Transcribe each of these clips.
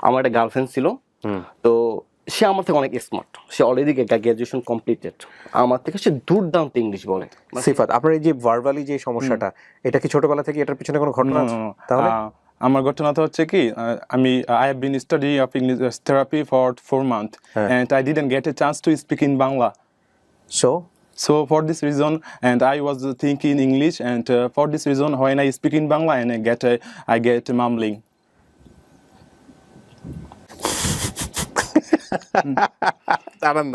আমার একটা গার্লফ্রেন্ড ছিল, তো সে আমার থেকে অনেক স্মার্ট, সে অলরেডি গ্র্যাজুয়েশন কমপ্লিটেড, আমার থেকে সে দুর্দান্ত ইংলিশ বলে। সিফাত, আপনার এই যে ভার্বালি যে সমস্যাটা, এটা কি ছোটবেলা থেকে এটার পিছনে কোনো ঘটনা আছে? তাহলে আমার ঘটনাটা হচ্ছে কি, আমি I have been studying of English therapy for 4 months and I didn't get a chance to speak in Bangla. So for this reason, and I was thinking English, and for this reason, when I speak in Bangla and I get mumbling. দাঁড়ান,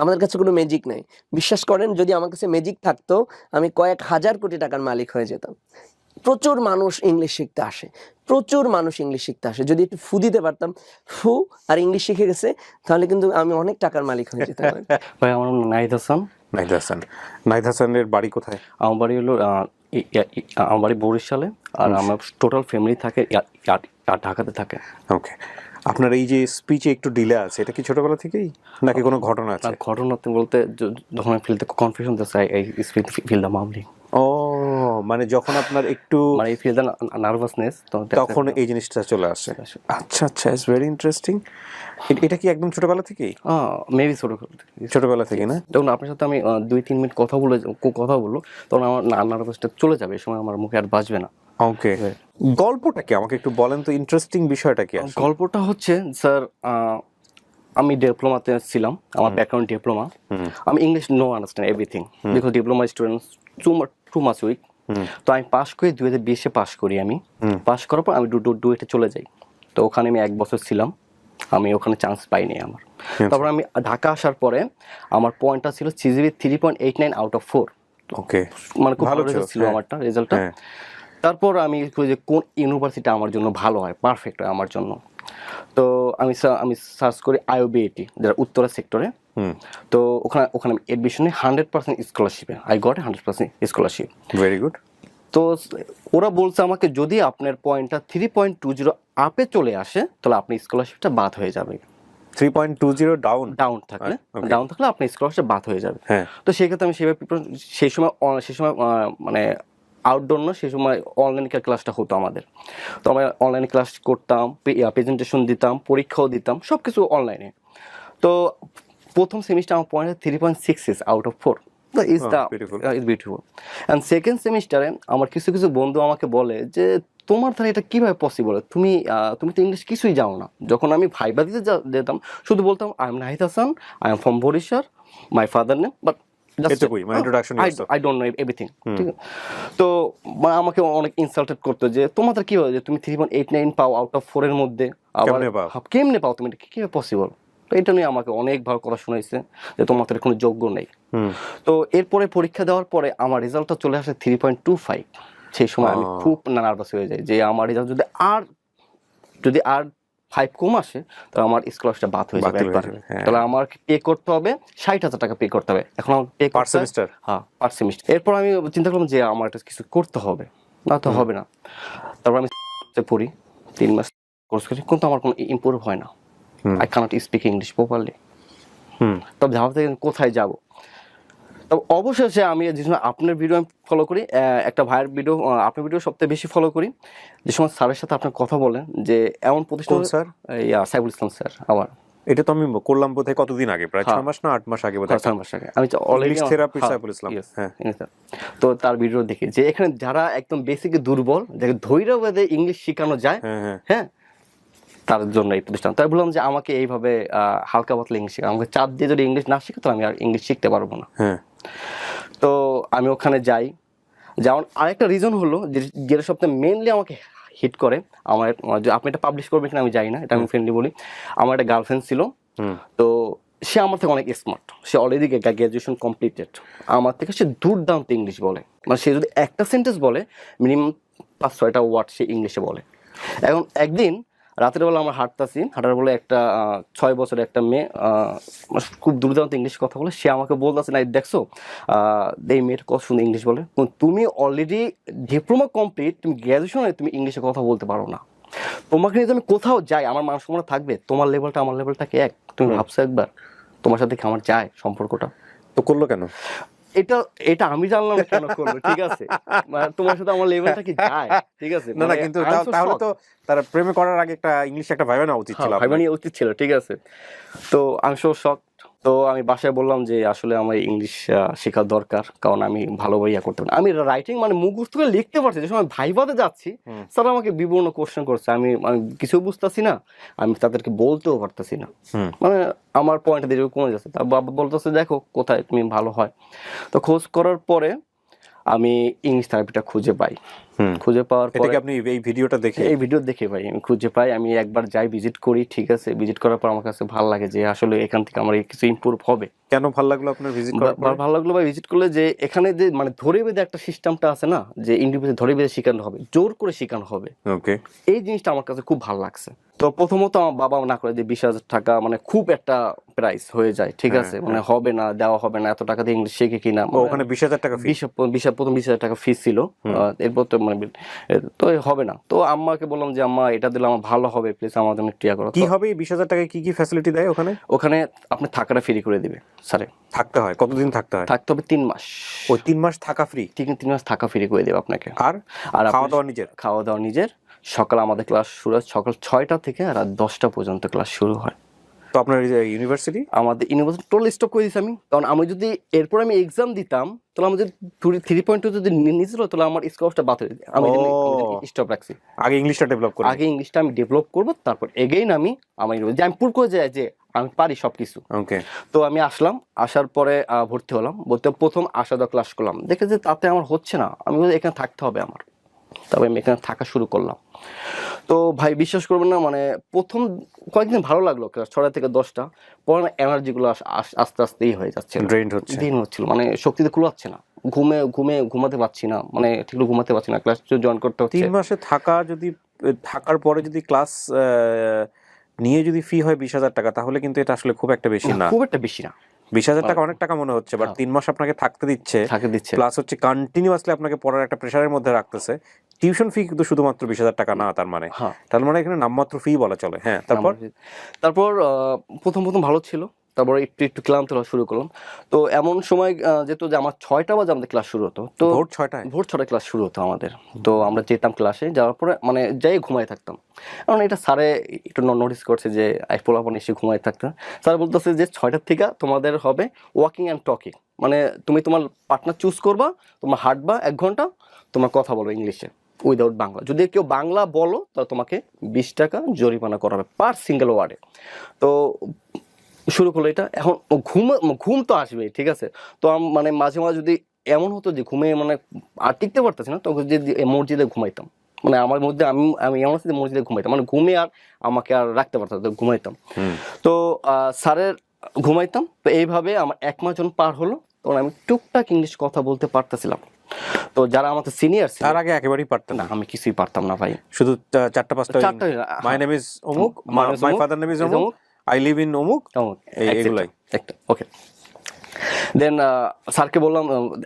আমাদের কাছে কোনো magic নাই, বিশ্বাস করেন। যদি আমার কাছে ম্যাজিক থাকতো আমি কয়েক হাজার কোটি টাকার মালিক হয়ে যেতাম। প্রচুর মানুষ ইংলিশ শিখতে আসে, যদি একটু ফু দিতে পারতাম, ফু আর ইংলিশ শিখে গেছে, তাহলে কিন্তু আমি অনেক টাকার মালিক হয়ে যেতাম। ভাই আমার নাম নাহিদ হাসানের বাড়ি কোথায়? আমার বাড়ি হলো আমার বাড়ি বরিশালে, আর আমার টোটাল ফ্যামিলি থাকে ঢাকাতে থাকে। ওকে, আপনার এই যে স্পিচে একটু ডিলে আছে, এটা কি ছোটবেলা থেকেই নাকি কোনো ঘটনা আছে? ঘটনা বলতে যখন আমি ফিলতে কনফিউশন দিতে আই ফিল দ্য মামলিং। ও মানে যখন আপনার একটু মানে ফিল দ্য নার্ভাসনেস, তখন এই জিনিসটা চলে আসে। আচ্ছা, ইটস ভেরি ইন্টারেস্টিং। এটা কি একদম ছোটবেলা থেকেই? মেবি ছোটবেলা থেকে না? যখন আপনার সাথে আমি 2-3 মিনিট কথা বলবো, তখন আমার নার্ভাসটা চলে যাবে, এই সময় আমার মুখে আর বাজবে না। ওকে, গল্পটা কি আমাকে একটু বলেন তো, ইন্টারেস্টিং বিষয়টা কি? গল্পটা হচ্ছে স্যার, আমি ডিপ্লোমাতে ছিলাম, আমার ব্যাকগ্রাউন্ড ডিপ্লোমা। আমি English no understand everything because diploma students too much weak. তো আমি পাস করি 2020-এ পাস করি। আমি পাস করার পর আমি ডুয়েটে চলে যাই। তো ওখানে আমি 1 বছর ছিলাম, আমি ওখানে চান্স পাইনি আমার। তারপর আমি ঢাকা আসার পরে আমার পয়েন্টটা ছিল সিজিপি 3.89 আউট অফ 4। ওকে, মানে খুব ভালো ছিল আমারটা রেজাল্টটা। তারপর আমি খুঁজে যে কোন ইউনিভার্সিটি আমার জন্য ভালো হয়, পারফেক্ট হয় আমার জন্য। তো আমি সার্চ করি IOBAT, যারা উত্তরা সেক্টরে। তো ওখানে এডমিশনে 100% স্কলারশিপে I got 100% scholarship. Very good. তো ওরা বলছে আমাকে যদি আপনার পয়েন্টটা 3.20 আপে চলে আসে তাহলে আপনি স্কলারশিপটা বাদ হয়ে যাবে। 3.20 ডাউন থাকলে আপনি স্কলারশিপ বাদ হয়ে যাবে। তো সেই ক্ষেত্রে আমি সেই সময় মানে আউটডোর না, সেই সময় অনলাইন ক্লাসটা হতো আমাদের। তো আমরা অনলাইনে ক্লাস করতাম, প্রেজেন্টেশন দিতাম, পরীক্ষাও দিতাম, সব কিছু অনলাইনে। তো প্রথম সেমিস্টার আমার point 3.66 out of 4 is beautiful. And second সেমিস্টারে আমার কিছু বন্ধু আমাকে বলে যে তোমার দ্বারা এটা কীভাবে পসিবল, তুমি তো ইংলিশ কিছুই জানো না। যখন আমি ভাইবা দিতে যেতাম শুধু বলতাম I am Nahid Hasan, I am from Barishal, my father name, but I don't know everything. ঠিক আছে? তো আমাকে অনেক ইনসাল্টেড করতো যে তোমাদের কি হয় যে তুমি 3.89 পাও আউট অফ 4 এর মধ্যে, আবার কেমনে পাও তুমি, এটা কিভাবে পসিবল? তো এটা নিয়ে আমাকে অনেকবার কথা শোনাইছে যে তোমাদের কোনো যোগ্য নেই। তো এরপরে পরীক্ষা দেওয়ার পরে আমার রেজাল্টটা চলে আসে 3.25। সেই সময় আমি খুব নার্ভাস হয়ে যাই যে আমার রেজাল্ট যদি আর 5 কম আসে তাহলে আমার স্কলারশিপটা বাদ হয়ে যাবে একবার। তাহলে আমার পে করতে হবে 60,000 টাকা পে করতে হবে। এখন আমার পে পার সেমিস্টার। হ্যাঁ, পার সেমিস্টার। এরপর আমি চিন্তা করলাম যে আমার এটা কিছু করতে হবে, না তো হবে না। তারপর আমি পড়ি 3 মাস কোর্স করি, কিন্তু আমার কোনো ইমপ্রুভ হয় না। I cannot speak English properly. তবে ভাবতে কোথায় যাব। তবে অবশেষে আমি যে সময় আপনার ভিডিও আমি ফলো করি, একটা ভাইয়ের ভিডিও, আপনার ভিডিও সবথেকে বেশি ফলো করি, যে সময় স্যারের সাথে আপনার কথা বলেন যে এমন প্রতিষ্ঠান, স্যার সাইফুল ইসলাম স্যার। আমার এটা তো আমি করলাম বোধহয় কতদিন আগে, প্রায় 6 মাস না 8 মাস আগে বোধহয়। 6 মাস আগে আমি অলরেডি থেরাপি সাইফুল ইসলাম। তো তার ভিডিও দেখি যে এখানে যারা একদম বেসিকে দুর্বল, যাকে ধৈর্যবাদে ইংলিশ শেখানো যায়, হ্যাঁ, তার জন্য এই প্রতিষ্ঠান। তাই বললাম যে আমাকে এইভাবে হালকা পাতলা ইংলিশ শেখা, আমাকে চাপ দিয়ে যদি ইংলিশ না শিখে তাহলে আমি আর ইংলিশ শিখতে পারবো না। তো আমি ওখানে যাই। যেমন আরেকটা রিজন হলো যেটা সবথেকে মেনলি আমাকে হিট করে, আমার আপনি এটা পাবলিশ করবেন কিনা আমি জানি না, এটা আমি ফ্রেন্ডলি বলি। আমার একটা গার্লফ্রেন্ড ছিল, তো সে আমার থেকে অনেক স্মার্ট, সে অলরেডি গ্র্যাজুয়েশন কমপ্লিটেড, আমার থেকে সে দুর্দান্ত ইংলিশ বলে। মানে সে যদি একটা সেন্টেন্স বলে মিনিমাম 5-6টা ওয়ার্ড সে ইংলিশে বলে। এখন একদিন রাতের বেলা আমরা হাঁটার বলে একটা 6 বছরের একটা মেয়ে খুব দুর্দান্ত ইংলিশ কথা বলে, সে আমাকে বলতেছে না দেখছো এই মেয়ের কত সুন্দর ইংলিশ বলে, তুমি অলরেডি ডিপ্লোমা কমপ্লিট, তুমি গ্র্যাজুয়েশনে তুমি ইংলিশে কথা বলতে পারো না। তোমাকে নিয়ে আমি কোথাও যাই আমার মান সম্মান থাকবে, তোমার লেভেলটা আমার লেভেলটাকে এক, তুমি ভাবছো একবার তোমার সাথে কি আমার যায় সম্পর্কটা? তো করলো কেন? এটা এটা আমি জানলাম না কেন করলো, ঠিক আছে, মানে তোমার সাথে আমার লেভেলটা কি যায়, ঠিক আছে, না না, মানে কিন্তু I'm so তাহলে shocked. তো তারা প্রেমে করার আগে একটা ইংলিশ একটা ভাইবা নেওয়া উচিত ছিল হ্যাঁ, ভাইবা আপনার। নিয়ে উচিত ছিল, ঠিক আছে। তো আমি সো শক। তো আমি বাসায় বললাম যে আসলে আমার ইংলিশ শেখা দরকার, কারণ আমি ভালো বইয়া করতে পারি না। আমি রাইটিং মানে মুখস্থ করে লিখতে পারছি, যে সময় ভাইভাতে যাচ্ছি স্যার আমাকে বিভিন্ন কোশ্চেন করছে, আমি আমি কিছু বুঝতেছি না, আমি তাদেরকে বলতেও পারতেছি না, মানে আমার পয়েন্ট দিয়ে কমে যাচ্ছে। তার বাবা বলতেছে দেখো কোথায় তুমি ভালো হয়। তো খোঁজ করার পরে আমি ইংলিশ থেরাপিটা খুঁজে পাই। খুঁজে পাওয়ার এটা পরে কি আপনি এই ভিডিওটা দেখে? এই ভিডিও দেখে ভাই আমি খুঁজে পাই, আমি একবার যাই ভিজিট করি, ঠিক আছে, ভিজিট করার পর আমার কাছে ভালো লাগে যে আসলে এখান থেকে আমার কিছু ইমপ্রুভ হবে। কেন ভালো লাগলো আপনার ভিজিট করার পরে? ভালো লাগলো ভাই ভিজিট করলে, যে এখানে যে মানে ধরে বেঁধে একটা সিস্টেমটা আছে না, যে ইন্ডিভিজুয়াল ধরে বেঁধে শেখানো হবে, জোর করে শেখানো হবে, ওকে। এই জিনিসটা আমার কাছে খুব ভালো লাগছে। তো প্রথমত আমার বাবা না করে যে 20,000 টাকা মানে খুব একটা প্রাইস হয়ে যায়, ঠিক আছে, মানে হবে না, দেওয়া হবে না, এত টাকা দিয়ে ইংলিশ শিখে কিনা। ওখানে 20,000 টাকা ফি? প্রথম 20,000 টাকা ফিস ছিল, এরপর তো মানে তো হবে না। তো আম্মাকে বললাম যে আম্মা এটা দিলে আমার ভালো হবে, প্লিজ আমার জন্য একটু ইয়া করো। কি হবে এই 20,000 টাকায় কি কি ফ্যাসিলিটি দেয় ওখানে? ওখানে আপনি থাকাটা ফ্রি করে দিবে স্যারে। থাকতে হয় কতদিন থাকতে হয়? থাকতে হবে 3 মাস। ওই 3 মাস থাকা ফ্রি? ঠিক 3 মাস থাকা ফ্রি করে দেবে আপনাকে। আর খাওয়া দাওয়া নিজের? খাওয়া দাওয়া নিজের। সকাল আমাদের ক্লাস শুরু হয় সকাল 6টা থেকে রাত 10টা পর্যন্ত ক্লাস শুরু হয়। তো আপনার ইউনিভার্সিটি? আমাদের ইউনিভার্সিটি টোটাল স্টপ করে দিয়েছি আমি, কারণ আমি যদি এরপর আমি এক্সাম দিতাম তাহলে আমি যদি 3.2 যদি নিয়েছিল তাহলে আমার স্কোরটা বাদ হয়ে যেত। আমি স্টপ রাখছি। আগে ইংলিশটা ডেভেলপ করি, আগে ইংলিশটা আমি ডেভেলপ করবো, তারপর এগেইন আমি আমার যে আমি পুর করে যাই যে আমি পারি সবকিছু। ওকে। তো আমি আসলাম, আসার পরে ভর্তি হলাম, প্রথম আসা দেওয়া ক্লাস করলাম, দেখে যে তাতে আমার হচ্ছে না, আমি বলি এখানে থাকতে হবে আমার। তবে আমি এখানে থাকা শুরু করলাম। তো ভাই বিশ্বাস করবেন না, মানে প্রথম কয়েকদিন ভালো লাগলো, ক্লাস 6টা থেকে 10টা, পরে না এনার্জিগুলো আস্তে আস্তেই হয়ে যাচ্ছে, ড্রেইনড হচ্ছে, দিন হচ্ছিল, মানে শক্তিতে কুলাচ্ছে না, ঘুমাতে পারছি না, মানে ঠিকঠাক ঘুমাতে পারছি না, ক্লাস জয়েন করতে হচ্ছে। 3 মাসে থাকার পরে যদি ক্লাস নিয়ে যদি ফি হয় 20,000 টাকা, তাহলে কিন্তু এটা আসলে খুব একটা বেশি না। খুব একটা বেশি না। 20,000 টাকা অনেক টাকা মনে হচ্ছে, বাট 3 মাস আপনাকে থাকতে দিচ্ছে, প্লাস হচ্ছে কন্টিনিউয়াসলি আপনাকে পড়ার একটা প্রেশারের মধ্যে রাখতেছে। টিউশন ফি কিন্তু শুধুমাত্র 20,000 টাকা না, তার মানে এখানে নামমাত্র ফি বলা চলে। হ্যাঁ, তারপর প্রথম ভালো ছিল, তারপর একটু ক্লান্ত হওয়া শুরু করলাম। তো এমন সময় যেত যে আমার 6টা বাজে আমাদের ক্লাস শুরু হতো, তো ভোর 6টায় ক্লাস শুরু হতো আমাদের। তো আমরা যেতাম ক্লাসে, যাওয়ার পরে মানে যাই ঘুমাই থাকতাম, কারণ এটা স্যারে একটু নোটিস করছে যে পোলাপন এসে ঘুমাই থাকতাম। স্যার বলতেছে যে 6টার থেকে তোমাদের হবে ওয়াকিং অ্যান্ড টকিং, মানে তুমি তোমার পার্টনার চুজ করবা, তোমার হাঁটবা 1 ঘন্টা, তোমার কথা বলবো ইংলিশে উইদাউট বাংলা। যদি কেউ বাংলা বলো তাহলে তোমাকে 20 টাকা জরিমানা করা হবে পার সিঙ্গেল ওয়ার্ডে। তো শুরু করলো এটা। এখন ঘুম তো আসবে, ঠিক আছে। তো মানে মাঝে মাঝে যদি এমন হতো যে ঘুমে মানে আর টিকতে পারতেছি না, তখন যদি মসজিদে ঘুমাইতাম, মানে আমার মধ্যে আমি এমন আছে যে মসজিদে ঘুমাইতাম, মানে ঘুমে আর আমাকে আর রাখতে পারতাম না, ঘুমাইতাম। তো স্যারের ঘুমাইতাম। তো এইভাবে আমার 1 মাস যখন পার হলো, তখন আমি টুকটাক ইংলিশ কথা বলতে পারতেছিলাম। তো যারা আমাদের সিনিয়র ছিল, তার আগে একেবারেই পারতেন না, আমি কিছুই পারতাম না ভাই, শুধু 4-5টা মাই নেম ইজ অমুক, মাই ফাদার নেম ইজ অমুক, আই লিভ ইন অমুক, এইগুলাই একটা। ওকে, দেন স্যারকে বললাম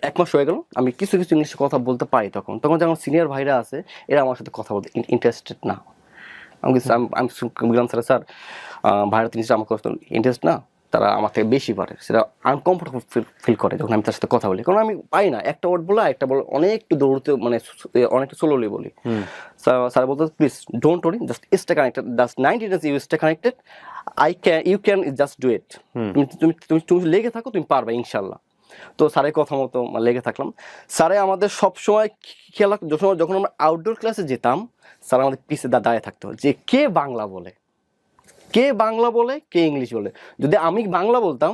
1 মাস হয়ে গেল, আমি কিছু ইংলিশে কথা বলতে পারি। তখন যখন সিনিয়র ভাইরা আছে, এরা আমার সাথে কথা বলতে ইন্টারেস্টেড না। আমি বললাম স্যার ভাইরা জিনিসটা আমার কথা ইন্টারেস্ট না, তারা আমার থেকে বেশি পারে, সেটা আনকমফোর্টেবল ফিল করে যখন আমি তার সাথে কথা বলি, কারণ আমি পাই না একটা ওয়ার্ড বলা, একটা বলে অনেকটু দৌড়তে, মানে অনেকটা স্লোলি বলি। স্যার বলতে please don't worry, just stay connected, just 90 days you stay connected, you can just do it, তুমি লেগে থাকো, তুমি পারবে ইনশাল্লাহ। তো স্যারের কথা মতো লেগে থাকলাম। স্যারে আমাদের সবসময় খেলা, যখন আমরা আউটডোর ক্লাসে যেতাম, স্যার আমাদের পিছে দাঁড়িয়ে থাকতো যে কে বাংলা বলে, কে ইংলিশ বলে। যদি আমি বাংলা বলতাম,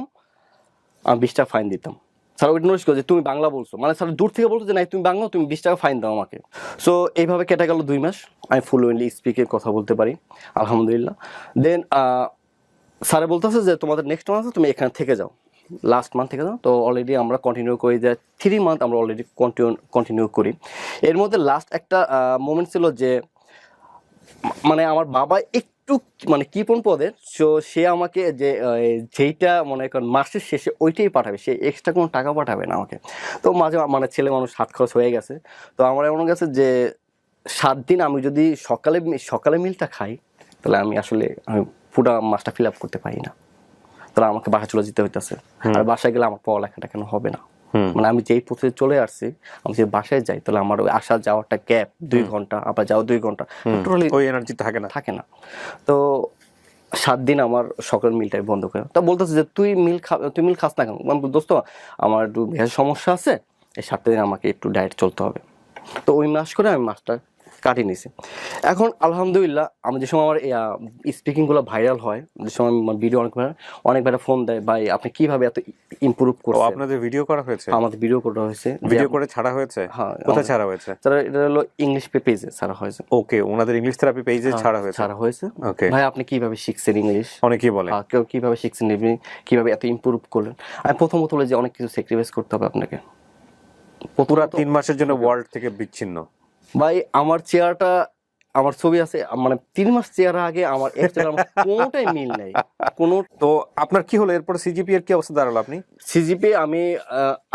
আমি 20 টাকা ফাইন দিতাম। স্যার ওইটা নোটিস করে যে তুমি বাংলা বলছো, মানে স্যার দূর থেকে বলতো যে নাই তুমি বাংলা, তুমি 20 টাকা ফাইন দাও আমাকে। সো এইভাবে কেটে গেল 2 মাস, আমি ফ্লুয়েন্টলি স্পিকে কথা বলতে পারি আলহামদুলিল্লাহ। দেন স্যারে বলতেছে যে তোমাদের নেক্সট মান্থ তুমি এখানে থেকে যাও, লাস্ট মান্থ থেকে যাও। তো অলরেডি আমরা কন্টিনিউ করি, যে 3 মান্থ আমরা অলরেডি কন্টিনিউ করি। এর মধ্যে লাস্ট একটা মোমেন্ট ছিল যে মানে আমার বাবা একটু মানে কিপন পদের, সো সে আমাকে যে যেইটা মনে করেন মাসের শেষে ওইটাই পাঠাবে, সে এক্সট্রা কোনো টাকা পাঠাবে না আমাকে। তো মাঝে মানে ছেলে মানুষ হাত খরচ হয়ে গেছে। তো আমার এমন গেছে যে 7 দিন আমি যদি সকালে মিলটা খাই, তাহলে আমি পুরো মাসটা ফিল আপ করতে পারি না, তাহলে আমাকে বাসা চলে যেতে হইতেছে। আর বাসায় গেলে আমার পড়ালেখাটা কেন হবে না। মানে আমি যেই পথে চলে আসছি, আমি যদি বাসায় যাই তাহলে আমার ওই আসা যাওয়াটা গ্যাপ 2 ঘন্টা, আবার যাওয়া 2 ঘন্টা, টোটালি ওই এনার্জি থাকে না। তো 7 দিন আমার সকালের মিলটাই বন্ধ করে। তা বলতেছে যে তুই মিল খাস না কেন? আমি বলি, দোস্ত আমার একটু গ্যাসের সমস্যা আছে, এই 7 দিন আমাকে একটু ডায়েট চলতে হবে। তো ওই মাস করে আমি মাসটা কাটিয়ে নিছি। এখন আলহামদুলিল্লাহ আমি যে সময় আমার স্পিকিংগুলো ভাইরাল হয়, যে সময় ভিডিও অনেক ভাইরা ফোন দেয়, ভাই আপনি কিভাবে এত ইমপ্রুভ করছেন। আপনাদের ভিডিও করা হয়েছে? আমাদের ভিডিও করা হয়েছে, ভিডিও করে ছাড়া হয়েছে। হ্যাঁ, কোথায় ছাড়া হয়েছে? তারা এটা হলো ইংলিশ পেজে ছাড়া হয়েছে। ওকে, ওনাদের ইংলিশ থেরাপি পেজে ছাড়া হয়েছে। ওকে, ভাই আপনি কিভাবে শিখছেন ইংলিশ? অনেকেই বলে কেউ কিভাবে শিখছেন, কিভাবে এত ইমপ্রুভ করলেন। আমি প্রথমত বলে যে অনেক কিছু স্যাক্রিফাইস করতে হবে আপনাকে। পুরা 3 মাসের জন্য ওয়ার্ল্ড থেকে বিচ্ছিন্ন। ভাই আমার চেয়ারটা, আমার ছবি আছে, মানে 3 মাস চেয়ার আগে আমার কোনোটাই মিল নাই কোনো। তো আপনার কি হলো এরপর? সিজিপি এর কি অবস্থা দাঁড়ালো? আপনি সিজিপি আমি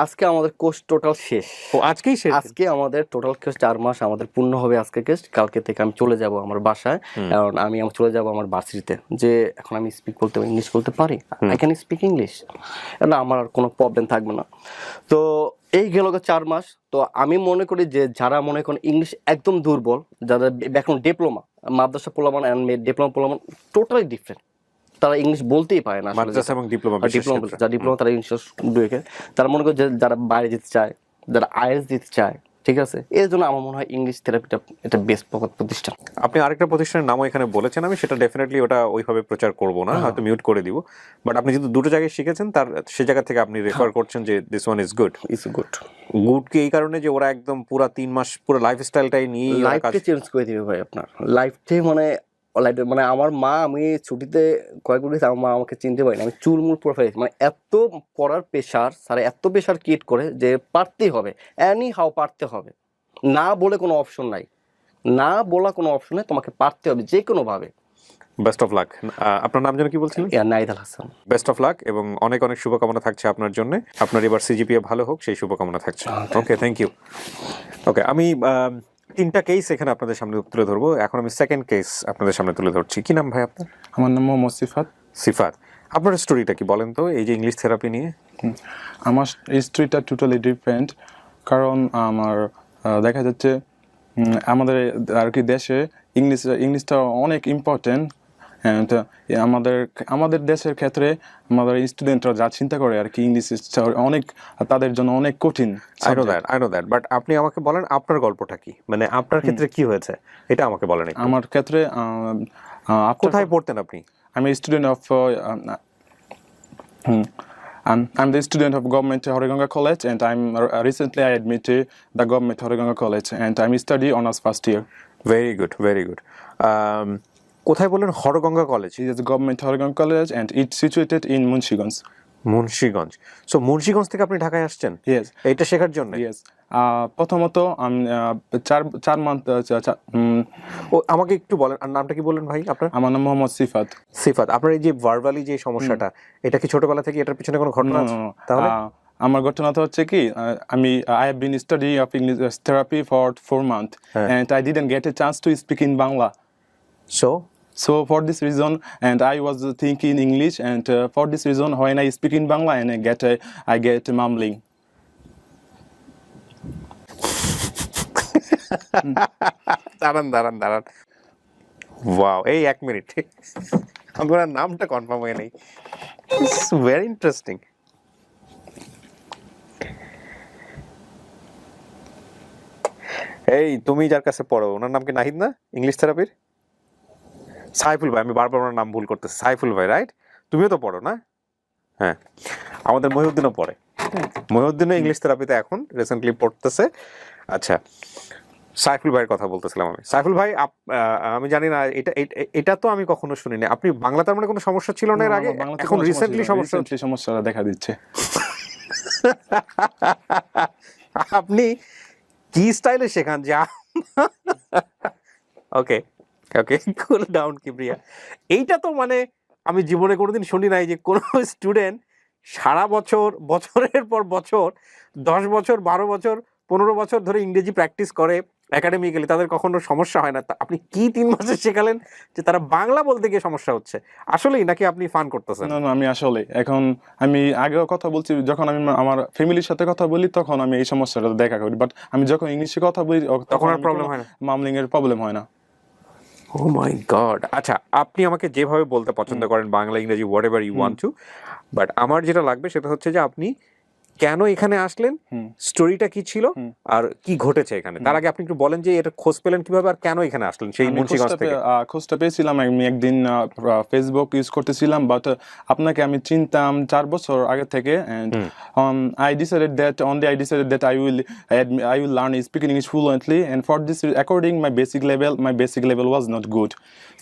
আজকে আমাদের কোর্স টোটাল শেষ। ও আজকেই শেষ? আজকে আমাদের টোটাল কোর্স 4 মাস আমাদের পূর্ণ হবে আজকে কোর্স। কালকে থেকে আমি চলে যাব আমার বাসায়, কারণ আমি চলে যাব আমার ভার্সিটিতে। যে এখন আমি স্পিক বলতে ইংলিশ বলতে পারি, আই ক্যান স্পিক ইংলিশ, না আমার আর কোনো প্রবলেম থাকবে না। তো এই গেল 4 মাস। তো আমি মনে করি যে যারা মনে করেন ইংলিশ একদম দুর্বল, যারা এখন ডিপ্লোমা মাদ্রাসা পোলামান এন্ড ডিপ্লোমা পোলামান টোটালি ডিফারেন্ট, তারা ইংলিশ বলতেই পারে না। মাদ্রাসা এবং ডিপ্লোমা, যারা ডিপ্লোমা তারা ইংলিশ দুয়েকে, তারা মনে করে যে যারা বাইরে যেতে চায়, যারা আইএলটিএস দিতে চায়, ঠিক আছে, এর জন্য আমার মনে হয় ইংলিশ থেরাপিটা এটা বেস্ট প্রতিষ্ঠান। আপনি আরেকটা প্রতিষ্ঠানের নামও এখানে বলেছেন, আমি সেটা ডেফিনেটলি ওটা ওইভাবে প্রচার করব না, হয়তো মিউট করে দিব। বাট আপনি যেহেতু দুটো জায়গায় শিখেছেন, তার সে জায়গা থেকে আপনি রেফার করছেন যে this one is good. Good কি এই কারণে যে ওরা একদম পুরো 3 মাস পুরো লাইফস্টাইলটাই নিয়ে লাইফটা চেঞ্জ করে দিবে ভাই আপনার লাইফটাই। মানে আমার মা, আমি ছুটিতে কয়েকদিন আমার মা আমাকে চিনতে পারিনি, আমি চুলমুল পুরো ফেলেছি। মানে এত পড়ার প্রেশার, স্যার এত প্রেশার ক্রিয়েট করে যে পারতেই হবে, এনি হাও পারতে হবে, না বলে কোনো অপশন নাই, না বলা কোনো অপশন নেই, তোমাকে পারতে হবে যে কোনো ভাবে। Best of luck. আপনার নাম যেন কি বলছিলেন? Nahid Al Hasan. Best of luck এবং অনেক অনেক শুভকামনা থাকছে আপনার জন্য। আপনার এবার সিজিপিএ ভালো হোক, সেই শুভকামনা থাকছে। ওকে, থ্যাংক ইউ। ওকে, আমি 3টা কেস এখানে আপনাদের সামনে তুলে ধরবো। এখন আমি সেকেন্ড কেস আপনাদের সামনে তুলে ধরছি। কি নাম ভাই আপনার? আমার নাম মোহাম্মদ সিফাত। সিফাত, আপনার স্টোরিটা কি বলেন তো এই যে ইংলিশ থেরাপি নিয়ে? আমার স্টোরিটা টোটালি ডিফারেন্ট, কারণ আমার দেখা যাচ্ছে আমাদের আর কি দেশে ইংলিশটা অনেক ইম্পর্টেন্ট। আমাদের দেশের ক্ষেত্রে আমাদের স্টুডেন্টরা যা চিন্তা করে আর কি, ইংলিশ অনেক তাদের জন্য অনেক কঠিন। আই নো দ্যাট, বাট আপনি আমাকে বলেন আপনার গল্পটা কি, মানে আপনার ক্ষেত্রে কি হয়েছে এটা আমাকে বলেন। আমার ক্ষেত্রে কোথায় পড়তেন আপনি? আমি student of I'm the student of Government Horegonga College, and recently I admitted the Government Horegonga College, and I'm studying honors first year. Very good, very good. কোথায় বলেন? Harganga college. It is the Government Horegonga College, and it's situated in Munshiganj. Munshiganj. So Munshiganj থেকে আপনি ঢাকায় আসছেন? Yes. এইটা শেখার জন্য? Yes. প্রথমত আমি 4 মান্থ। ও আমাকে একটু বলেন, আর নামটা কি বললেন ভাই আপনার? আমার নাম মোহাম্মদ সিফাত। সিফাত, আপনার এই যে ভার্বালি যে সমস্যাটা, এটা কি ছোটবেলা থেকে এটার পিছনে কোনো ঘটনা আছে? তাহলে আমার ঘটনাটা হচ্ছে কি, I have been studying of English therapy for 4 months, and I didn't get a chance to speak in Bangla. So for this reason, and I was thinking English, and for this reason, when I speak in Bangla, and I get mumbling. দাঁড়ান। Wow, এই 1 minute, আমার নামটা confirm হয়ে নেই। It's very interesting. এই তুমি যার কাছে পড়ো, ওনার নাম কি নাহিদ না? ইংলিশ থেরাপির সাইফুল ভাই, আমি বারবার ওনার নাম ভুল করতেছি। সাইফুল ভাই, রাইট? তুমিও তো পড়ো না? হ্যাঁ, আমাদের মহিউদ্দিনও পড়ে। মহিউদ্দিনও ইংলিশ থেরাপিতে এখন রিসেন্টলি পড়তেছে। আচ্ছা, সাইফুল ভাইয়ের কথা বলতেছিলাম আমি। সাইফুল ভাই, আমি জানি না, এটা তো আমি কখনো শুনিনি। আপনি বাংলা তার মানে কোনো সমস্যা ছিল না এর আগে? এখন রিসেন্টলি সমস্যাটা দেখা দিচ্ছে। আপনি কি স্টাইলে শেখান যা? ওকে, কুল ডাউন কিবরিয়া। এইটা তো মানে আমি জীবনে কোনোদিন শুনি নাই যে কোনো স্টুডেন্ট সারা বছরের পর বছর 10 বছর 12 বছর 15 বছর ধরে ইংরেজি প্র্যাকটিস করে, একাডেমিক্যালি তাদের কখনো সমস্যা হয় না? আপনি কি 3 মাসে শেখালেন যে তারা বাংলা বলতে গিয়ে সমস্যা হচ্ছে? আসলেই নাকি আপনি ফান করতেছেন? না আমি আসলে এখন আমি আগেও কথা বলছি, যখন আমি আমার ফ্যামিলির সাথে কথা বলি তখন আমি এই সমস্যাটা দেখা করি, বাট আমি যখন ইংলিশে কথা বলি তখন আর প্রবলেম হয় না, মামলিং এর প্রবলেম হয় না। Oh my God. আচ্ছা, আপনি আমাকে যেভাবে বলতে পছন্দ করেন, বাংলা ইংরেজি whatever you want to, but আমার যেটা লাগবে সেটা হচ্ছে যে আপনি কেন এখানে আসলেন, স্টোরিটা কি ছিল, আর কি ঘটেছে এখানে। তার আগে আপনি একটু বলেন যে এটা খোঁজ পেলেন কিভাবে আর কেন এখানে আসলেন সেই মুন্সিগঞ্জ থেকে? খোঁজটা পেয়েছিলাম আমি একদিন ফেসবুক ইউজ করতেছিলাম, বাট আপনাকে আমি চিনতাম 4 বছর আগে থেকে, and I decided that I will learn speaking English fluently, and for this according my basic level was not good.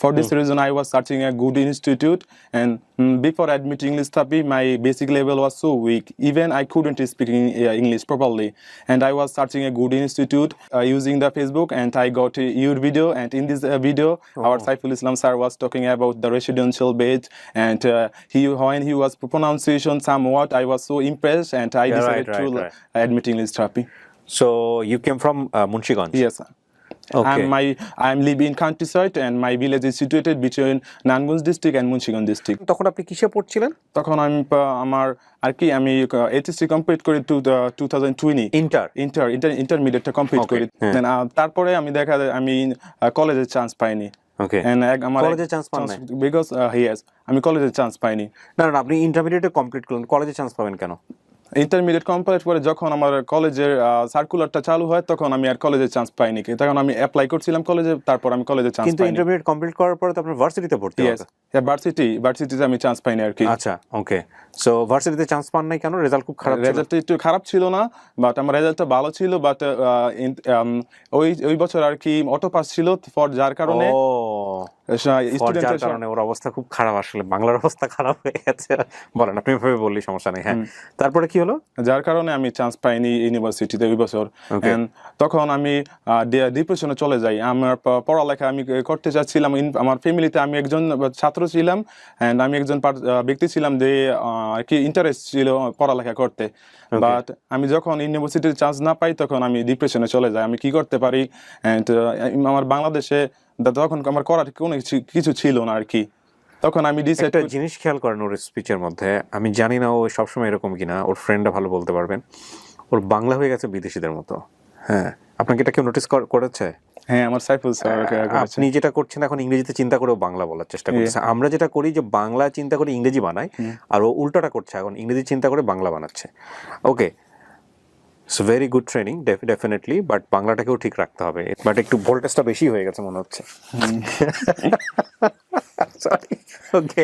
For this reason I was searching a good institute, and before admitting English therapy my basic level was so weak, even I couldn't speak English properly, and I was searching a good institute using the Facebook, and I got your video, and in this video our Saiful Islam sir was talking about the residential bed, and when he was pronunciation somewhat I was so impressed, and I decided to admit English therapy. So you came from Munshiganj? Yes sir. Okay. I'm living in countryside, and my village is situated between Nangunj district and Munshiganj district. তখন আপনি কিসে পড়ছিলেন? তখন আমি আমার আর কি আমি HSC complete করি 2020 ইন্টারমিডিয়েটটা complete করি, তারপরে আমি দেখা যায় আমি কলেজে চান্স পাইনি। ওকে, আমার কলেজে চান্স পান নাই? বিকজ আমি কলেজে চান্স পাইনি। না আপনি ইন্টারমিডিয়েটে কমপ্লিট করলেন, কলেজে চান্স পাবেন কেন? ইন্টারমিডিয়েট কমপ্লিট করে যখন আমার কলেজের সার্কুলারটা চালু হয় তখন আমি আর কলেজে চান্স পাইনি, তখন আমি অ্যাপ্লাই করছিলাম কলেজে, তারপর আমি কলেজে চান্স পাইনি। কিন্তু ইন্টারমিডিয়েট কমপ্লিট করার পরে তো আপনি ভার্সিটিতে ভর্তি হলেন? ভার্সিটিতে আমি চান্স পাইনি আর কি। আচ্ছা, ওকে। সো ভার্সিটিতে চান্স পান নাই কেন? রেজাল্ট খুব খারাপ ছিল? রেজাল্টটা একটু খারাপ ছিল না, বাট আমার রেজাল্টটা ভালো ছিল, বাট ওই বছর আর কি অটো পাস ছিল, ফর যার কারণে ওর অবস্থা খুব খারাপ, আসলে বাংলার অবস্থা খারাপ হয়ে গেছে। বলেন, আপনি ভাবে বললি সমস্যা নেই। হ্যাঁ, তারপরে কি হলো? যার কারণে আমি চান্স পাইনি ইউনিভার্সিটিতে ওই বছর। তখন আমি ডিপ্রেশনে চলে যাই। আমার পড়ালেখা আমি করতে চাচ্ছিলাম, আমার ফ্যামিলিতে আমি একজন ছাত্র ছিলাম, এন্ড আমি একজন ব্যক্তি ছিলাম যে আর কি ইন্টারেস্ট ছিল পড়ালেখা করতে, বাট আমি যখন ইউনিভার্সিটিতে চান্স না পাই তখন আমি ডিপ্রেশনে চলে যাই। আমি কি করতে পারি, এন্ড আমার বাংলাদেশে তখন আমার করার কোনো কিছু ছিল না আর কি। তখন আমি একটা জিনিস খেয়াল করেন ওর স্পিচের মধ্যে, আমি জানি না ও সবসময় এরকম কিনা, ওর ফ্রেন্ডরা ভালো বলতে পারবেন, ওর বাংলা হয়ে গেছে বিদেশিদের মতো। হ্যাঁ, আপনাকে এটা কেউ নোটিস করেছে? হ্যাঁ, আমার সাইফুল স্যার। আপনি যেটা করছেন এখন ইংরেজিতে চিন্তা করেও বাংলা বলার চেষ্টা করছে। আমরা যেটা করি যে বাংলা চিন্তা করে ইংরেজি বানাই, আর ও উল্টাটা করছে, এখন ইংরেজি চিন্তা করে বাংলা বানাচ্ছে। Okay, it's very good training definitely, but বাংলাটাকেও ঠিক রাখতে হবে। বাট একটু ভোল্টেজটা বেশি হয়ে গেছে মনে হচ্ছে। সরি। ওকে,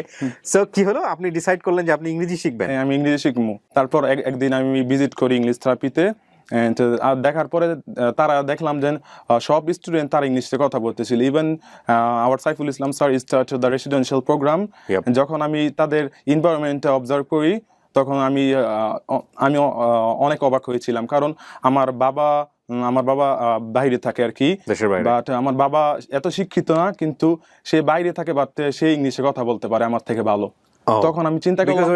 সো কি হলো? আপনি ডিসাইড করলেন যে আপনি ইংরেজি শিখবেন? আমি ইংরেজি শিখবো। তারপর একদিন আমি ভিজিট করি ইংলিশ থেরাপিতে, আর দেখার পরে তারা দেখলাম যে সব স্টুডেন্ট তারা ইংলিশে কথা বলতেছিল। Even our Saiful Islam sir start the residential program. যখন আমি তাদের এনভায়রনমেন্টটা অবজার্ভ করি তখন আমি অনেক অবাক হয়েছিলাম, কারণ আমার বাবা বাইরে থাকে আর কি, বাট আমার বাবা এত শিক্ষিত না, কিন্তু সে বাইরে থাকে, বাট সে ইংলিশে কথা বলতে পারে আমার থেকে ভালো। তখন আমি চিন্তা করলাম,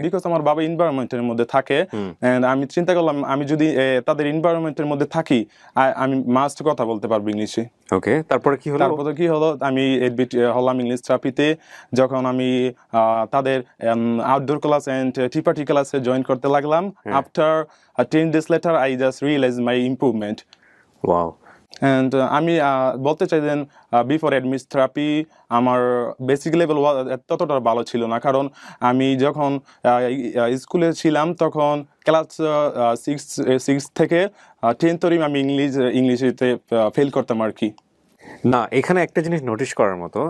বিকজ আমার বাবা এনভায়রনমেন্টের মধ্যে থাকে, আমি চিন্তা করলাম আমি যদি তাদের এনভায়রনমেন্টের মধ্যে থাকি আমি মাস্ট কথা বলতে পারবো ইংলিশে। ওকে, তারপরে কি হলো? আমি এডমিট হলাম ইংলিশ থেরাপিতে। যখন আমি তাদের outdoor class and tea party ক্লাসে জয়েন করতে লাগলাম, after 10 days later I just realized my improvement. Wow. And আমি বলতে চাই যে বিফোর অ্যাডমিট থেরাপি আমার বেসিক লেভেল ততটা ভালো ছিল না, কারণ আমি যখন স্কুলে ছিলাম তখন ক্লাস 6 থেকে 10 তরিম আমি ইংলিশেতে ফেল করতাম আর কি। না, এখানে একটা জিনিস নোটিশ করার মতো,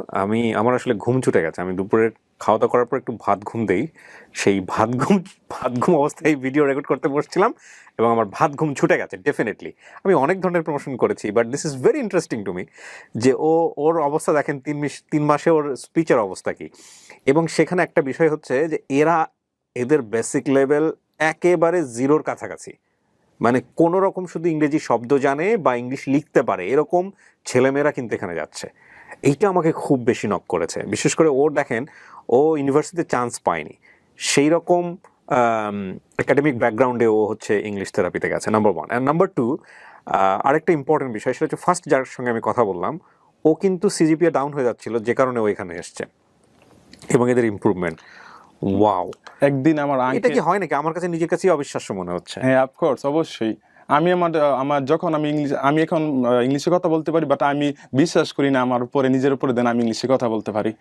আমার আসলে ঘুম ছুটে গেছে। আমি দুপুরে খাওয়া দাওয়া করার পর একটু ভাত ঘুম দেই, সেই ভাত ঘুম অবস্থায় ভিডিও রেকর্ড করতে বসছিলাম এবং আমার ভাত ঘুম ছুটে গেছে। ডেফিনেটলি আমি অনেক ধরনের প্রমোশন করেছি, but this is very interesting to me যে ওর অবস্থা দেখেন 3 মাসে ওর স্পিচের অবস্থা কি। এবং সেখানে একটা বিষয় হচ্ছে যে এদের বেসিক লেভেল একেবারে জিরোর কাছাকাছি, মানে কোনো রকম শুধু ইংরেজি শব্দ জানে বা ইংলিশ লিখতে পারে এরকম ছেলেমেয়েরা কিন্তু এখানে যাচ্ছে। এইটা আমাকে খুব বেশি নক করেছে। বিশেষ করে দেখেন ও ইউনিভার্সিটিতে চান্স পায়নি, সেই রকম একাডেমিক ব্যাকগ্রাউন্ডে ও হচ্ছে ইংলিশ থেরাপিতে গেছে, নাম্বার 1। অ্যান্ড নাম্বার 2, আরেকটা ইম্পর্টেন্ট বিষয় সেটা হচ্ছে ফার্স্ট যার সঙ্গে আমি কথা বললাম ও কিন্তু সিজিপিএ ডাউন হয়ে যাচ্ছিল যে কারণে ও এখানে এসছে এবং এদের ইমপ্রুভমেন্ট ওয়াও একদিন আমার এটা কি হয় নাকি আমার কাছে নিজের কাছেই অবিশ্বাস্য মনে হচ্ছে হ্যাঁ অফকোর্স অবশ্যই আমি আমার যখন আমি এখন ইংলিশে কথা বলতে পারি বাট আমি বিশ্বাস করি না আমার উপরে নিজের উপরে দেন আমি ইংলিশে কথা বলতে পারি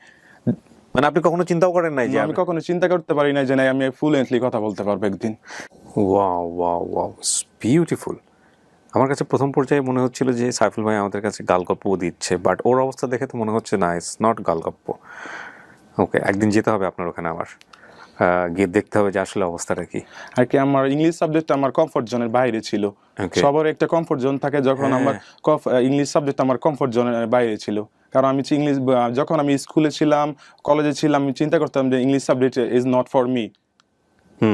মানে আপনি কখনো চিন্তাও করেন নাই যে আমি কখনো চিন্তা করতে পারি না যে না আমি ফ্লুয়েন্টলি কথা বলতে পারবো একদিন ওয়াও ওয়াও ওয়াও বিউটিফুল আমার কাছে প্রথম পর্যায়ে মনে হচ্ছিল যে সাইফুল ভাই আমাদের কাছে গালগপ্প দিচ্ছে বাট ওর অবস্থা দেখে তো মনে হচ্ছে না ইটস নট গালগপ্প ওকে একদিন যেতে হবে আপনার ওখানে আমার গিয়ে দেখতে হবে যে আসলে অবস্থাটা কি আর কি আমার ইংলিশ সাবজেক্ট আমার কমফোর্ট জোনের বাইরে ছিল সবার একটা কমফোর্ট জোন থাকে যখন আমার ইংলিশ সাবজেক্ট আমার কমফোর্ট জোনের বাইরে ছিল কারণ আমি ইংলিশ যখন আমি স্কুলে ছিলাম কলেজে ছিলাম আমি চিন্তা করতাম যে English subject is not for me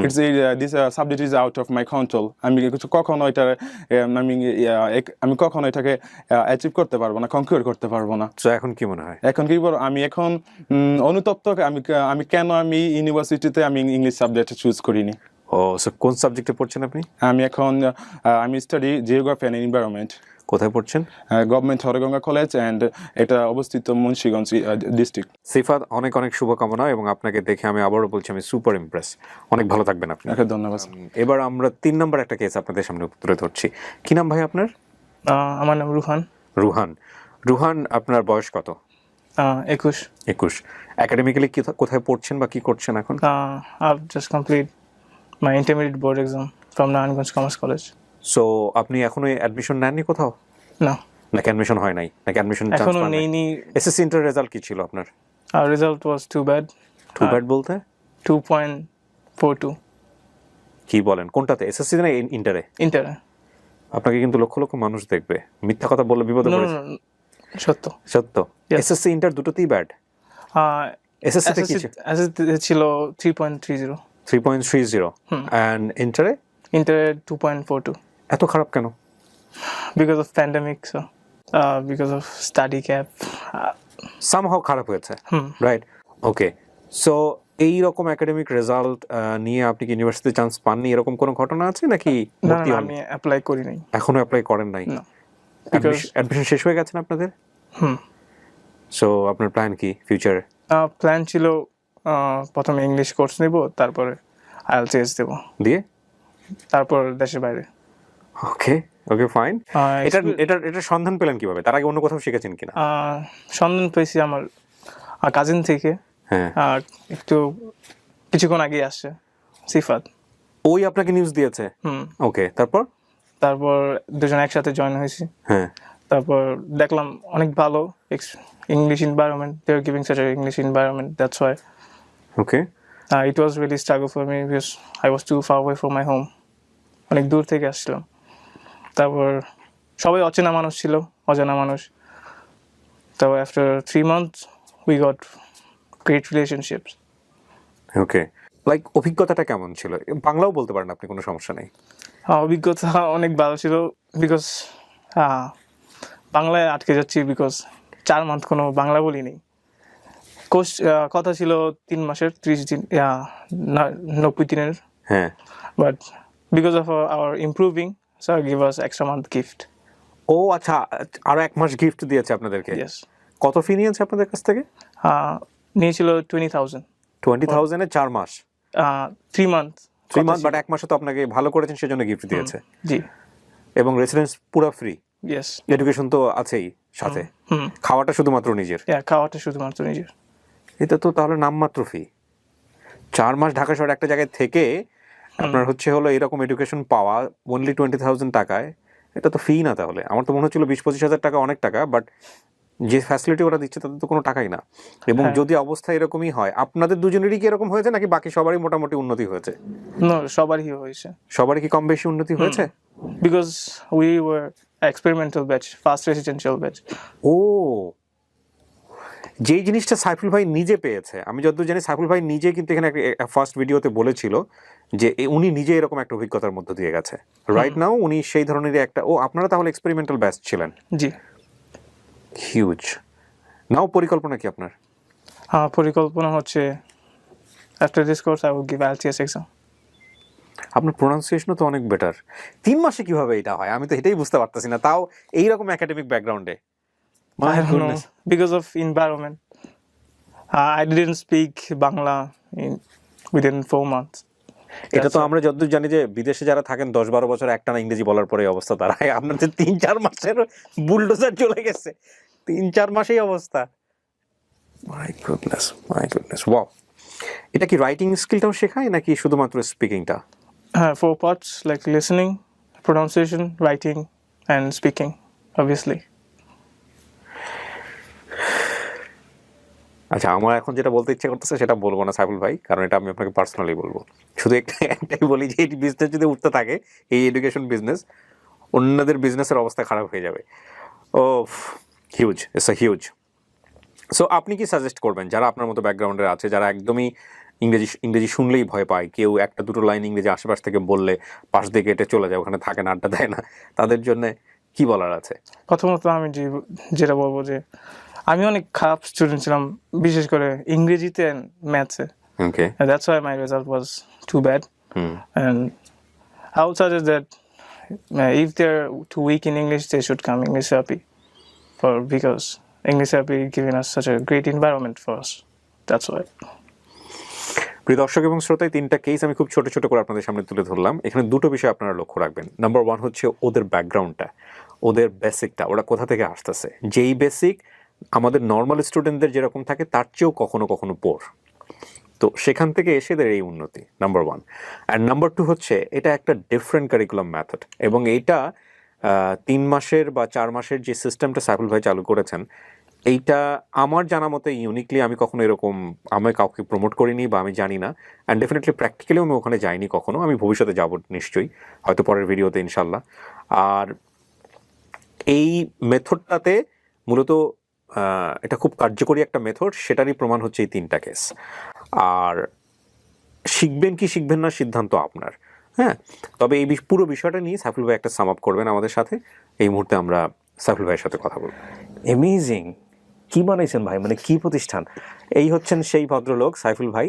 it's this subject is out of my control আমি কখনো এটা আমি কখনো এটাকে অ্যাচিভ করতে পারবো না কনকিউর করতে পারবো না তো এখন কি মনে হয় এখন কি বলবো আমি এখন অনুতপ্ত আমি কেন আমি ইউনিভার্সিটিতে আমি ইংলিশ সাবজেক্ট চুজ করিনি ও সো কোন সাবজেক্টে পড়ছেন আপনি আমি এখন আমি স্টাডি জিওগ্রাফি অ্যান্ড এনভায়রনমেন্ট কোথায় পড়ছেন গভর্নমেন্ট হরগঙ্গা কলেজ অ্যান্ড এটা অবস্থিত মুন্সিগঞ্জ ডিস্ট্রিক্ট সিফাত অনেক অনেক শুভকামনা এবং আপনাকে দেখে আমি আবারও বলছি আমি সুপার ইমপ্রেস অনেক ভালো থাকবেন আপনি ধন্যবাদ এবার আমরা 3 নম্বর একটা কেস আপনাদের সামনে তুলে ধরছি কি নাম ভাই আপনার আমার নাম রুহান রুহান আপনার বয়স কত 21 একাডেমিক্যালি কোথায় পড়ছেন বা কি করছেন এখন I've just complete my intermediate board exam from Naranganj Commerce College. So আপনি এখনো অ্যাডমিশন নেননি কোথাও না নাকি অ্যাডমিশন হয় নাই নাকি অ্যাডমিশন চান্স এখনো পান নাই নেইনি এসএসসি ইন্টার রেজাল্ট কি ছিল আপনার our result was too bad বলতে 2.42 কি বলেন কোনটাতে এসএসসি না ইন্টারে inter আপনাকে কিন্তু লক্ষ লক্ষ মানুষ দেখবে মিথ্যা কথা বললে বিপদে no, পড়েছে no, no, সত্য Yes. এসএসসি ইন্টার দুটোতেই ব্যাড এসএসসি তে কি SSC ছিল 3.30 3.30 এন্ড ইন্টারে inter 2.42 এত খারাপ কেন because of pandemic so because of study gap somehow খারাপ হয়েছে রাইট ওকে সো এই রকম একাডেমিক রেজাল্ট নিয়ে আপনি কি ইউনিভার্সিটিতে চান্স পাননি এরকম কোনো ঘটনা আছে নাকি না আমি অ্যাপ্লাই করি নাই এখনো অ্যাপ্লাই করেন নাই অ্যাডমিশন শেষ হয়ে গেছে আপনাদের সো আপনার প্ল্যান কি ফিউচারে প্ল্যান ছিল প্রথমে ইংলিশ কোর্স নিব তারপরে আইএলটিএস দেব দিয়ে তারপর দেশের বাইরে ওকে ফাইন এটা সন্ধান পেলেন কিভাবে তার আগে অন্য কোথাও শিখেছেন কিনা সন্ধান পেয়েছি আমার কাজিন থেকে হ্যাঁ একটু কিছুক্ষণ আগে আসছে সিফাত ওই আপনাকে নিউজ দিয়েছে ওকে তারপর দুজন একসাথে জয়েন হয়েছি হ্যাঁ তারপর দেখলাম অনেক ভালো English environment they are giving such an English environment that's why okay it was really struggle for me because I was too far away from my home অনেক দূর থেকে আসছিলাম তারপর সবাই অচেনা মানুষ ছিল অজানা মানুষ তারপর after 3 months we got great relationships okay like অভিজ্ঞতাটা কেমন ছিল বাংলাও বলতে পারেন আপনি কোনো সমস্যা নেই অভিজ্ঞতা অনেক ভালো ছিল বিকজ বাংলায় আটকে যাচ্ছি বিকজ 4 মাস কোনো বাংলা বলিনি কোর্স কথা ছিল 3 মাসের 30 দিন 90 দিনের হ্যাঁ but because of our improving sir give us extra month gift ও আচ্ছা আরো 1 মাস গিফট দিয়েছে আপনাদেরকে ইয়েস কত ফি নিয়েছে আপনাদের কাছ থেকে নিয়েছিল 20,000 এ 4 মাস 3 মান্থ বাট 1 মাসে তো আপনাকে ভালো করেছেন সেজন্য গিফট দিয়েছে জি এবং রেসিডেন্স পুরো ফ্রি ইয়েস এডুকেশন তো আছেই সাথে খাওয়াটা শুধুমাত্র নিজের খাওয়াটা শুধুমাত্র নিজের এটা তো তাহলে নামমাত্র ফি 4 মাস ঢাকা শহরে একটা জায়গায় থেকে আপনার হলো এরকম এডুকেশন পাওয়া অনলি 20,000 টাকায় এটা তো ফি না তাহলে আমার তো মনে হচ্ছিল 20-25 হাজার টাকা অনেক টাকা বাট যে ফ্যাসিলিটি ওরা দিচ্ছে তাতে তো কোনো টাকাই না এবং যদি অবস্থা এরকমই হয় আপনাদের দুজনেরই কি এরকম হয়েছে নাকি বাকি সবারই মোটামুটি উন্নতি হয়েছে না সবারই হয়েছে সবারই কি কম বেশি উন্নতি হয়েছে because we were experimental batch first residential batch ও যেই জিনিসটা সাইফুল ভাই নিজে পেয়েছে আমি যতদূর জানি সাইফুল ভাই নিজে কিন্তু এখানে ফার্স্ট ভিডিওতে বলেছিল যে উনি নিজে এরকম একটা অভিজ্ঞতার মধ্য দিয়ে গেছে রাইট নাও উনি সেই ধরনেরই একটা আপনারা তাহলে এক্সপেরিমেন্টাল ব্যাচ ছিলেন জি হিউজ নাও পরিকল্পনা কি আপনার পরিকল্পনা হচ্ছে after this course I will give IELTS exam আপনার প্রোনাউন্সিয়েশনও তো অনেক বেটার। 3 মাসে কিভাবে এটা হয় আমি তো এটাই বুঝতে পারতেছি না, তাও এইরকম একাডেমিক ব্যাকগ্রাউন্ডে। I don't know, because of environment. I didn't speak Bangla within 4 months. এটা তো আমরা যতদূর জানি যে বিদেশে যারা থাকেন 10-12 বছর একটানা ইংরেজি বলার পরে অবস্থা দাঁড়ায়, আপনার যে 3-4 মাসের বুলডোজার চলে গেছে, 3-4 মাসেই অবস্থা। My goodness wow. এটা কি রাইটিং স্কিলটাও শেখায় নাকি শুধুমাত্র স্পিকিংটা? 4 parts, like listening, pronunciation, writing, and speaking, obviously. আচ্ছা, আমার এখন যেটা বলতে ইচ্ছে করতেছে সেটা বলবো না সাইফুল ভাই, কারণ এটা আমি আপনাকে পার্সোনালি বলবো। শুধু একটাই বলি যে এই বিজনেস যদি উঠতে থাকে, এই এডুকেশন বিজনেস, অন্যদের বিজনেসের অবস্থা খারাপ হয়ে যাবে। Oh huge, it's a huge. So আপনি কি সাজেস্ট করবেন যারা আপনার মতো ব্যাকগ্রাউন্ডের আছে, যারা একদমই ইংরেজি শুনলেই ভয় পায়, কেউ একটা দুটো লাইন ইংরেজি আশেপাশ থেকে বললে পাশ দিয়ে কেটে চলে যায়, ওখানে থাকে না, আড্ডা দেয় না, তাদের জন্য কি বলার আছে? প্রথমত আমি যেটা বলবো যে আমি অনেক খারাপ স্টুডেন্ট ছিলাম, বিশেষ করে ইংরেজিতে and ম্যাথসে। Okay. And that's why my result was too bad. And I would suggest that if they're too weak in English, they should come English therapy, because English therapy giving us such a great environment for us. That's why. প্রিয় দর্শক এবং শ্রোতায়, 3টা case আমি খুব ছোট ছোট করে আপনাদের সামনে তুলে ধরলাম। এখানে দুটো বিষয় আপনারা লক্ষ্য রাখবেন। নাম্বার 1 হচ্ছে ওদের ব্যাকগ্রাউন্ডটা, ওদের বেসিকটা, ওরা কোথা থেকে আসতেছে। যেই বেসিক আমাদের নর্মাল স্টুডেন্টদের যেরকম থাকে তার চেয়েও কখনো কখনো পোর, তো সেখান থেকে এসে এদের এই উন্নতি, নাম্বার 1। অ্যান্ড নাম্বার 2 হচ্ছে এটা একটা ডিফারেন্ট কারিকুলাম মেথড, এবং এইটা 3 মাসের বা 4 মাসের যে সিস্টেমটা সাইফুল ভাই চালু করেছেন, এইটা আমার জানা মতে ইউনিকলি আমি কখনো এরকম আমি কাউকে প্রমোট করিনি বা আমি জানি না। অ্যান্ড ডেফিনেটলি প্র্যাকটিক্যালিও আমি ওখানে যাইনি কখনো, আমি ভবিষ্যতে যাব নিশ্চয়ই, হয়তো পরের ভিডিওতে ইনশাল্লাহ। আর এই মেথডটাতে মূলত এটা খুব কার্যকরী একটা মেথড, সেটারই প্রমাণ হচ্ছে এই 3টা কেস। আর শিখবেন কি শিখবেন না সিদ্ধান্ত আপনার, হ্যাঁ। তবে এই পুরো বিষয়টা নিয়ে সাইফুল ভাই একটা সাম আপ করবেন আমাদের সাথে। এই মুহূর্তে আমরা সাইফুল ভাইয়ের সাথে কথা বলব। অ্যামেজিং, কি বানাইছেন ভাই, মানে কি প্রতিষ্ঠান! এই হচ্ছেন সেই ভদ্রলোক সাইফুল ভাই।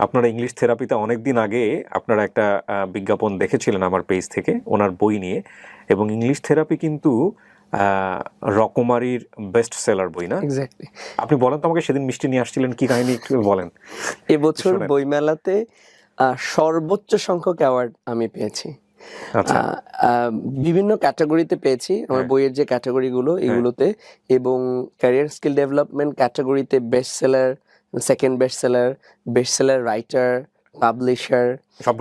আপনারা ইংলিশ থেরাপিতে অনেকদিন আগে আপনারা একটা বিজ্ঞাপন দেখেছিলেন আমার পেজ থেকে ওনার বই নিয়ে, এবং ইংলিশ থেরাপি কিন্তু রকমারির বেস্ট সেলার বই, না? এক্স্যাক্টলি। আপনি বলেন তো আমাকে, সেদিন মিষ্টি নিয়ে আসছিলেন, কি কাহিনী একটু বলেন। এবছর বইমেলাতে সর্বোচ্চ সংখ্যক অ্যাওয়ার্ড আমি পেয়েছি। বিভিন্ন ক্যাটাগরিতে পেয়েছি, আমার বইয়ের যে ক্যাটাগরিগুলো এগুলোতে, এবং ক্যারিয়ার স্কিল ডেভেলপমেন্ট ক্যাটাগরিতে best seller, second best seller writer, publisher, সব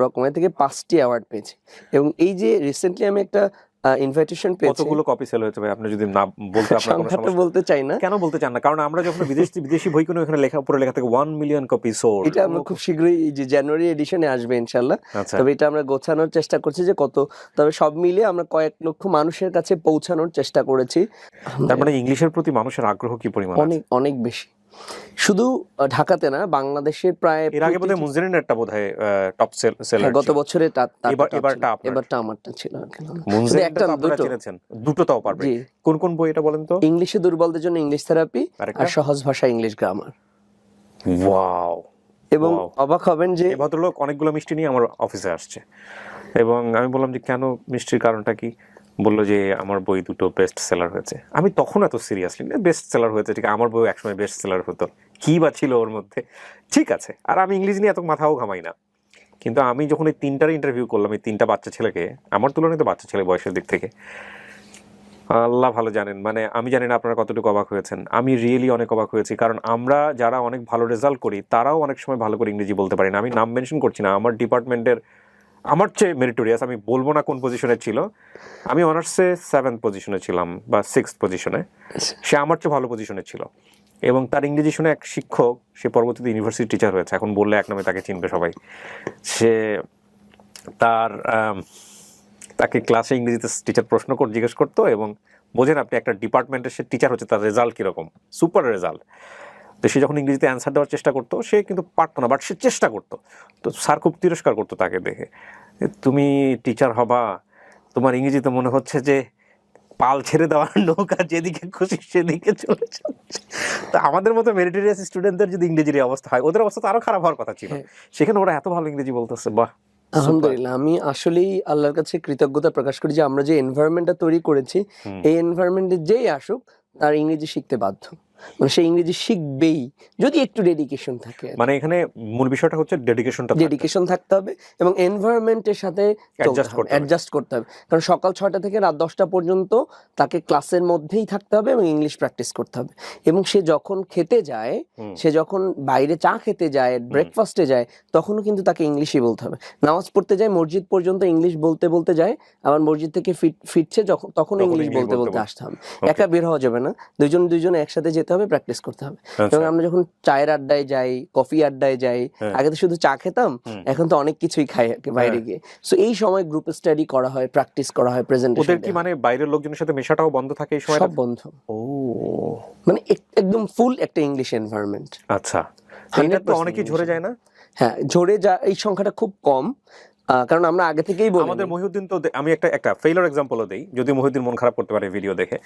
রকমারি থেকে 5টি অ্যাওয়ার্ড পেয়েছি। এবং এই যে রিসেন্টলি আমি একটা ইনভাইটেশন পেয়েছি। কতগুলো কপি সেল হয়েছে ভাই, আপনি যদি না বলতে আপনার কোনো সমস্যা? বলতে চাই না। কেন বলতে চান না? কারণ আমরা যখন বিদেশি বই কিনে ওখানে উপরে লেখা থাকে 1 মিলিয়ন কপি সোল্ড। এটা আমরা খুব শীঘ্রই যে জানুয়ারি এডিশনে আসবে ইনশাআল্লাহ। তবে এটা আমরা গোছানোর চেষ্টা করছি যে কত, তবে সব মিলিয়ে আমরা কয়েক লক্ষ মানুষের কাছে পৌঁছানোর চেষ্টা করেছি। তার মানে ইংলিশের প্রতি মানুষের আগ্রহ কি পরিমাণ? অনেক বেশি। শুধু ঢাকাতে না, বাংলাদেশের প্রায়, এর আগে বোধহয় মুনজিরের একটা বোধহয় টপ সেলার, গত বছরে এবারটা আমারটা ছিল। একটা আপনারা চিনেছেন, দুটো তাও পারবে। কোন বই এটা বলেন তো? ইংলিশে দুর্বলদের জন্য ইংলিশ থেরাপি, আর সহজ ভাষা ইংলিশ গ্রামার। ওয়াও। এবং অবাক হবেন যে এই ভদ্রলোক অনেকগুলো মিষ্টি নিয়ে আমার অফিসে আসছে, এবং আমি বললাম যে কেন, মিষ্টির কারণটা কি? বললো যে আমার বই দুটো বেস্ট সেলার হয়েছে। আমি তখন এত সিরিয়াসলি, বেস্ট সেলার হয়েছে, ঠিক আমার বই একসময় বেস্ট সেলার হতো, কি বা ছিল ওর মধ্যে, ঠিক আছে। আর আমি ইংলিশ নিয়ে এত মাথাও ঘামাই না, কিন্তু আমি যখন এই 3টার ইন্টারভিউ করলাম, এই 3টা বাচ্চা ছেলেকে, আমার তুলনায় তো বাচ্চা ছেলে বয়সের দিক থেকে, আল্লাহ ভালো জানেন, মানে আমি জানি না আপনারা কতটুকু অবাক হয়েছেন, আমি রিয়েলি অনেক অবাক হয়েছি। কারণ আমরা যারা অনেক ভালো রেজাল্ট করি তারাও অনেক সময় ভালো করে ইংরেজি বলতে পারি না। আমি নাম মেনশন করছি না, আমার ডিপার্টমেন্টের আমার চেয়ে মেরিটোরিয়াস, আমি বলবো না কোন পজিশনে ছিল, আমি অনার্সে 7th পজিশনে ছিলাম বা 6th পজিশনে, সে আমার চেয়ে ভালো পজিশনে ছিল। এবং তার ইংরেজি শুনে এক শিক্ষক, সে পরবর্তীতে ইউনিভার্সিটি টিচার হয়েছে, এখন বললে এক নামে তাকে চিনবে সবাই। সে তাকে ক্লাসে ইংরেজিতে টিচার প্রশ্ন জিজ্ঞেস করতো, এবং বোঝেন আপনি একটা ডিপার্টমেন্টের সে টিচার হচ্ছে, তার রেজাল্ট কীরকম, সুপার রেজাল্ট। তো সে যখন ইংরেজিতে অ্যান্সার দেওয়ার চেষ্টা করতো, সে কিন্তু পারতো না, বাট সে চেষ্টা করতো। তো স্যার খুব তিরস্কার করতো তাকে দেখে, তুমি টিচার হবা, তোমার ইংরেজিতে মনে হচ্ছে যে পাল ছেড়ে দেওয়ার নৌকা, যেদিকে খুশি সেদিকে চলে যাচ্ছে। তো আমাদের মতো মেরিটোরিয়াস স্টুডেন্টদের যদি ইংরেজির অবস্থা হয়, ওদের অবস্থা তো আরো খারাপ হওয়ার কথা ছিল। সেখানে ওরা এত ভালো ইংরেজি বলতেছে, বাহ, আলহামদুলিল্লাহ, আমি আসলেই আল্লাহর কাছে কৃতজ্ঞতা প্রকাশ করি যে আমরা যে এনভায়রনমেন্টটা তৈরি করেছি, এই এনভায়রনমেন্টে যেই আসুক তার ইংরেজি শিখতে বাধ্য, মানে সে ইংরেজি শিখবেই যদি একটু ডেডিকেশন থাকে। মানে এখানে মূল বিষয়টা হচ্ছে ডেডিকেশন থাকতে হবে এবং এনভায়রনমেন্টের সাথে অ্যাডজাস্ট করতে হবে। কারণ সকাল 6টা থেকে রাত 10টা পর্যন্ত তাকে ক্লাসের মধ্যেই থাকতে হবে এবং ইংলিশ প্র্যাকটিস করতে হবে। এবং সে যখন খেতে যায়, সে যখন বাইরে চা খেতে যায়, ব্রেকফাস্টে যায়, তখনও কিন্তু তাকে ইংলিশই বলতে হবে। নামাজ পড়তে যায়, মসজিদ পর্যন্ত ইংলিশ বলতে বলতে যায়, আবার মসজিদ থেকে ফিরছে তখন ইংলিশ বলতে বলতে আসতে হবে। একা বের হওয়া যাবে না, দুজন একসাথে যেতে হবে, প্র্যাকটিস করতে হবে। এবং আমরা যখন চায়ের আড্ডায় যাই, কফি আড্ডায় যাই, আগে তো শুধু চা খেতাম, এখন তো অনেক কিছুই খাই বাইরে গিয়ে। সো এই সময় গ্রুপ স্টাডি করা হয়, প্র্যাকটিস করা হয়, প্রেজেন্টেশন। ওদের কি মানে বাইরের লোকজনের সাথে মেশাটাও বন্ধ থাকে এই সময়? সব বন্ধ। মানে একদম ফুল একটা ইংলিশ এনভায়রনমেন্ট। আচ্ছা, এটা তো অনেকেই ঝরে যায় না? হ্যাঁ, ঝরে যায়, এই সংখ্যাটা খুব কম, কারণ আমরা আগে থেকেই বলি। আমাদের মহিউদ্দিন তো, আমি একটা ফেইলার এক্সাম্পলও দেই, যদি মহিউদ্দিন মন খারাপ করতে পারে ভিডিও দেখে।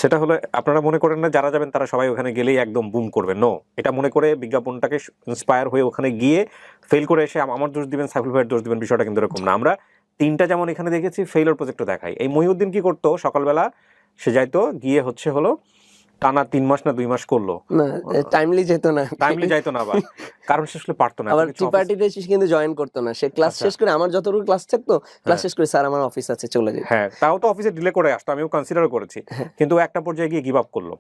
সেটা হলো, আপনারা মনে করেন না যারা যাবেন তারা সবাই ওখানে গেলেই একদম বুম করবে, নো। এটা মনে করে বিজ্ঞাপনটাকে ইন্সপায়ার হয়ে ওখানে গিয়ে ফেল করে এসে আমার দোষ দিবেন, সাইফুল ভাইয়ের দোষ দিবেন, বিষয়টা কিন্তু এরকম না। আমরা তিনটা যেমন এখানে দেখেছি, ফেইলার প্রজেক্টও দেখাই। এই মহিউদ্দিন কি করতো, সকালবেলা সে যাইতো, গিয়ে হলো টানা 3 মাস না 2 মাস করলো না, টাইমলি যেত না, আবার কারণ সে আসলে পারতো না। আবার টি পার্টিতে কিন্তু জয়েন করতো না। সে ক্লাস শেষ করে, আমার যতটুকু ক্লাস থাকতো, ক্লাস শেষ করে স্যার আমার অফিস আছে চলে যেত। হ্যাঁ, তাও তো অফিসে ডিলে করে আসতো, আমিও কনসিডার করেছি। কিন্তু একটা পর্যায়ে গিয়ে গিভ আপ করলো,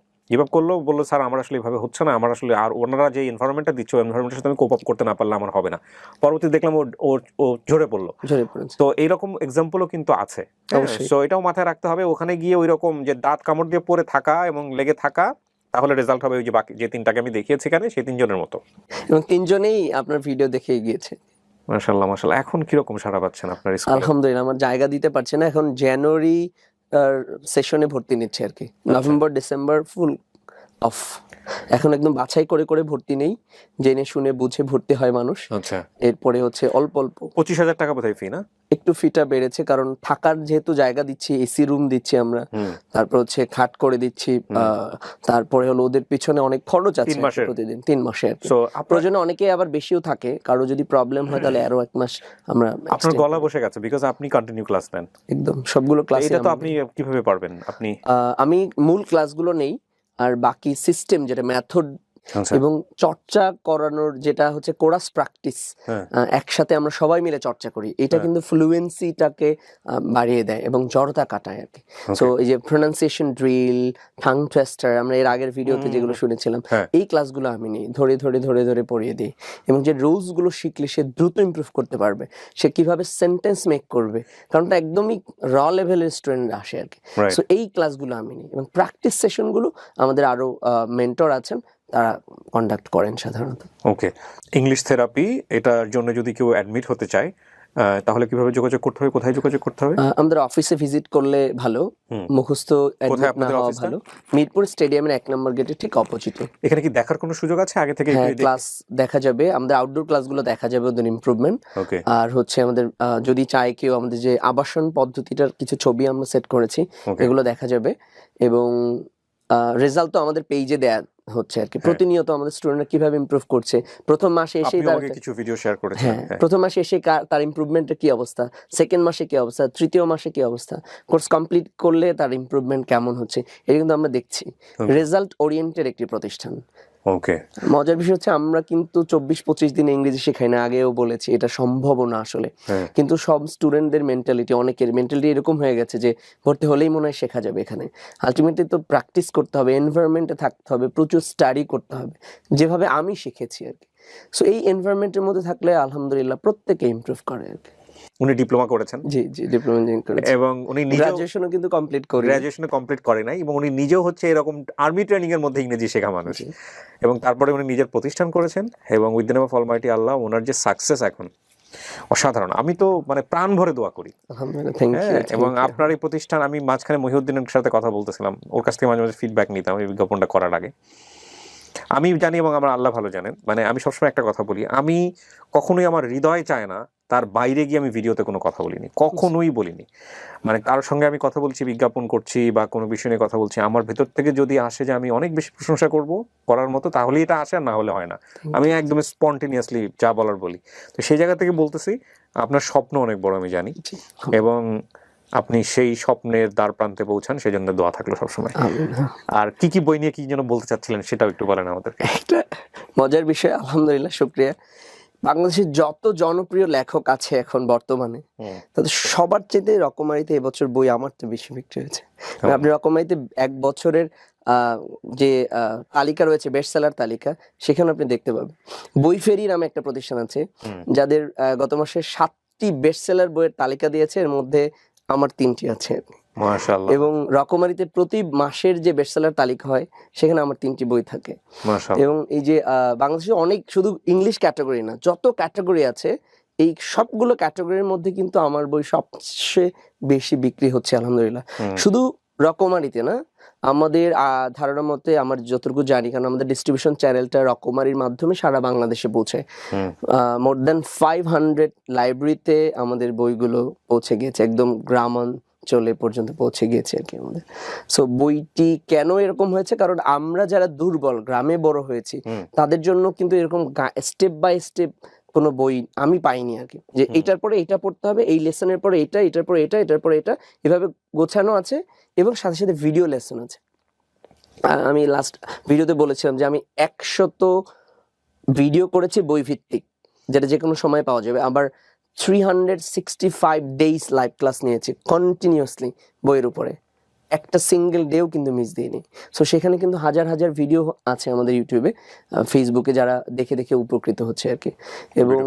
বললো স্যার আমার আসলে এভাবে হচ্ছে না, আমার আসলে আর ওনারা যে এনভায়রনমেন্টটা দিচ্ছে, ওই এনভায়রনমেন্টের সাথে আমি কোপ আপ করতে না পারলে আমার হবে না। পরবর্তীতে দেখলাম ও ঝরে পড়লো। তো এইরকম এক্সাম্পলও কিন্তু আছে। তো এটাও মাথায় রাখতে হবে, ওখানে গিয়ে ওই রকম যে দাঁত কামড় দিয়ে পড়ে থাকা এবং লেগে থাকা, তাহলে রেজাল্ট হবে ওই যে বাকি যে 3টাকে আমি দেখিয়েছি এখানে, সেই 3জনের মতো। এবং 3জনেই আপনার ভিডিও দেখে গিয়েছে। মাশাআল্লাহ মাশাআল্লাহ। এখন কিরকম সাড়া পাচ্ছেন আপনার স্কুলে? আলহামদুলিল্লাহ, আমার জায়গা দিতে পারছে না, এখন জানুয়ারি সেশনে ভর্তি নিচ্ছে আর কি। November December full of. এখন একদম বাছাই করে করে ভর্তি নেই, জেনে শুনে বুঝে ভর্তি হয় মানুষ। আচ্ছা, এরপরে হচ্ছে অল্প 25,000 টাকা বোধহয় ফি না? একটু ফিটা বেড়েছে, কারণ থাকার যেহেতু জায়গা দিচ্ছি, এসি রুম দিচ্ছি আমরা, তারপর হচ্ছে খাট করে দিচ্ছি, তারপরে হলো ওদের পিছনে অনেক খরচ আছে প্রতিদিন 3 মাসে আর কি। প্রয়োজনে অনেকে আবার বেশিও থাকে, কারো যদি প্রবলেম হয় তাহলে আরো 1 মাস আমরা। আপনার গলা বসে গেছে বিকজ আপনি কন্টিনিউ ক্লাস নেন একদম সবগুলো ক্লাস। এটা তো আপনি কিভাবে পারবেন? আমি মূল ক্লাসগুলো নেই, আর বাকি সিস্টেম যেটা মেথড এবং চর্চা করানোর যেটা হচ্ছে কোরাস প্র্যাকটিস, একসাথে আমরা সবাই মিলে চর্চা করি, এটা কিন্তু ফ্লুয়েন্সিটাকে বাড়িয়ে দেয় এবং জড়তা কাটায় আর কি। সো এই যে প্রোনাউন্সিয়েশন ড্রিল, টাং টুইস্টার, আমরা এর আগের ভিডিওতে যেগুলো শুনেছিলাম, এই ক্লাসগুলো আমি নিই, ধরে ধরে পড়িয়ে দিই। এবং যে রুলস গুলো শিখলে সে দ্রুত ইমপ্রুভ করতে পারবে, সে কিভাবে সেন্টেন্স মেক করবে, কারণটা একদমই র লেভেলের স্টুডেন্ট আসে আর কি। সো এই ক্লাসগুলো আমি নিই, এবং প্র্যাকটিস সেশনগুলো আমাদের আরো মেন্টর আছেন, তারা কন্ডাক্ট করেন সাধারণত। ওকে, ইংলিশ থেরাপি, এটার জন্য যদি কেউ অ্যাডমিট হতে চায় তাহলে কিভাবে যোগাযোগ করতে হবে, কোথায় যোগাযোগ করতে হবে? আমাদের অফিসে ভিজিট করলে ভালো, মুখস্থ অ্যাডমিট না হওয়া ভালো। মিরপুর স্টেডিয়ামের 1 নম্বর গেটের ঠিক অপোজিটে। এখানে কি দেখার কোনো সুযোগ আছে আগে থেকে? ক্লাস দেখা যাবে, আমাদের আউটডোর ক্লাসগুলো দেখা যাবে, ওদের ইমপ্রুভমেন্ট। আর হচ্ছে আমাদের যদি চায় কেউ, আমাদের যে আবাসন পদ্ধতিটার কিছু ছবি আমরা সেট করেছি, এগুলো দেখা যাবে। এবং রেজাল্ট তো আমাদের পেজে দেয়া হচ্ছে আর কি, প্রতিনিয়ত আমাদের স্টুডেন্টরা কিভাবে ইমপ্রুভ করছে। প্রথম মাসে এসে কিছু ভিডিও শেয়ার করেছেন, প্রথম মাসে এসে তার ইমপ্রুভমেন্টের কি অবস্থা, সেকেন্ড মাসে কি অবস্থা, তৃতীয় মাসে কি অবস্থা, কোর্স কমপ্লিট করলে তার ইমপ্রুভমেন্ট কেমন হচ্ছে, এটা কিন্তু আমরা দেখছি। রেজাল্ট ওরিয়েন্টেড একটি প্রতিষ্ঠান। ওকে, মজার বিষয় হচ্ছে আমরা কিন্তু 24-25 দিন ইংরেজি শেখাই না, আগেও বলেছি, এটা সম্ভব না আসলে। কিন্তু সব স্টুডেন্টদের মেন্টালিটি, অনেকের মেন্টালিটি এরকম হয়ে গেছে যে ভর্তি হলেই মনে হয় শেখা যাবে এখানে। আলটিমেটলি তো প্র্যাকটিস করতে হবে, এনভায়রনমেন্টে থাকতে হবে, প্রচুর স্টাডি করতে হবে, যেভাবে আমি শিখেছি আর কি। সো এই এনভায়রনমেন্টের মধ্যে থাকলে আলহামদুলিল্লাহ প্রত্যেকে ইমপ্রুভ করে আর কি। উনি ডিপ্লোমা করেছেন? জি, ডিপ্লোমা করেছেন, এবং উনি গ্র্যাজুয়েশনও কিন্তু কমপ্লিট করে নাই, এবং উনি নিজেও হচ্ছে এরকম আর্মি ট্রেনিং এর মধ্যে ইংরেজি শেখা মানুষ। এবং তারপরে উনি নিজের প্রতিষ্ঠান করেছেন, এবং with the name of almighty Allah ওনার যে সাকসেস এখন অসাধারণ। আমি তো মানে প্রাণ ভরে দোয়া করি। এবং আপনার এই প্রতিষ্ঠান, আমি মাঝখানে মহিউদ্দিনের সাথে কথা বলতেছিলাম, ওর কাছ থেকে মাঝে মাঝে ফিডব্যাক নিতাম এই বিজ্ঞাপনটা করার আগে। আমি জানি এবং আমার আল্লাহ ভালো জানেন, মানে আমি সবসময় একটা কথা বলি, আমি কখনোই আমার হৃদয় চায় না তার বাইরে গিয়ে আমি ভিডিওতে কোনো কথা বলিনি, কখনোই বলিনি। মানে কারোর সঙ্গে আমি কথা বলছি, বিজ্ঞাপন করছি বা কোনো বিষয় নিয়ে কথা বলছি, আমার ভেতর থেকে যদি আসে যে আমি অনেক বেশি প্রশংসা করব করার মতো, তাহলে এটা আসে, আর না হলে হয় না। আমি একদম স্পন্টেনিয়াসলি যা বলার বলি। তো সেই জায়গা থেকে বলতেছি আপনার স্বপ্ন অনেক বড় আমি জানি, এবং আপনি সেই স্বপ্নের দ্বার প্রান্তে পৌঁছান, সেই জন্য দোয়া থাকলো সবসময়। আর কি কি বই নিয়ে কি যেন বলতে চাচ্ছিলেন সেটাও একটু বলেন আমাদের। একটা মজার বিষয়, আলহামদুলিল্লাহ, শুকরিয়া। বাংলাদেশের যত জনপ্রিয় লেখক আছে এখন বর্তমানে, তাদের সবার চেয়ে রকমারিতে এবছর বই আমার তো বেশি বিক্রি হয়েছে। আপনি রকমারিতে এক বছরের যে তালিকা রয়েছে, বেস্ট সেলার তালিকা, সেখানে আপনি দেখতে পাবেন। বই ফেরি নামে একটা প্রতিষ্ঠান আছে, যাদের গত মাসে 7টি বেস্ট সেলার বইয়ের তালিকা দিয়েছে, এর মধ্যে আমার 3টি আছে। মাশাআল্লাহ। এবং রকমারিতে প্রতি মাসের যে বেস্ট সেলার তালিকা হয়, সেখানে আমার 3টি বই থাকে। মাশাআল্লাহ। এবং এই যে বাংলাদেশে অনেক, শুধু ইংলিশ ক্যাটাগরি না, যত ক্যাটাগরি আছে, এই সবগুলো ক্যাটাগরির মধ্যে কিন্তু আমার বই সবচেয়ে বেশি বিক্রি হচ্ছে আলহামদুলিল্লাহ। শুধু রকমারিতে না, আমাদের ধারণা মতে, আমার যতটুকু জানি, কারণ আমাদের ডিস্ট্রিবিউশন চ্যানেলটা রকমারির মাধ্যমে সারা বাংলাদেশে পৌঁছায়। মোর দ্যান 500 লাইব্রেরিতে আমাদের বইগুলো পৌঁছে গিয়েছে, একদম গ্রামাঞ্চলে পর্যন্ত পৌঁছে গিয়েছে আর কি আমাদের। সো বইটি কেন এরকম হয়েছে, কারণ আমরা যারা দুর্বল, গ্রামে বড় হয়েছি, তাদের জন্য কিন্তু এরকম স্টেপ বাই স্টেপ কোনো বই আমি পাইনি আর কি, যে এটার পরে এটা পড়তে হবে, এই লেসনের পরে এটা, এটার পরে এটা, এটার পরে এটা, এভাবে গোছানো আছে। এবং সাথে সাথে ভিডিও লেসন আছে। আমি লাস্ট ভিডিওতে বলেছিলাম যে আমি 100 ভিডিও করেছি বই ভিত্তিক, যেটা যে কোনো সময় পাওয়া যাবে। আবার 365 ডেজ লাইভ ক্লাস নিয়েছি কন্টিনিউয়াসলি বইয়ের উপরে, একটা সিঙ্গেল ডেও কিন্তু মিস দিইনি। সো সেখানে কিন্তু হাজার হাজার ভিডিও আছে আমাদের ইউটিউবে, ফেসবুকে, যারা দেখে দেখে উপকৃত হচ্ছে আর কি। এবং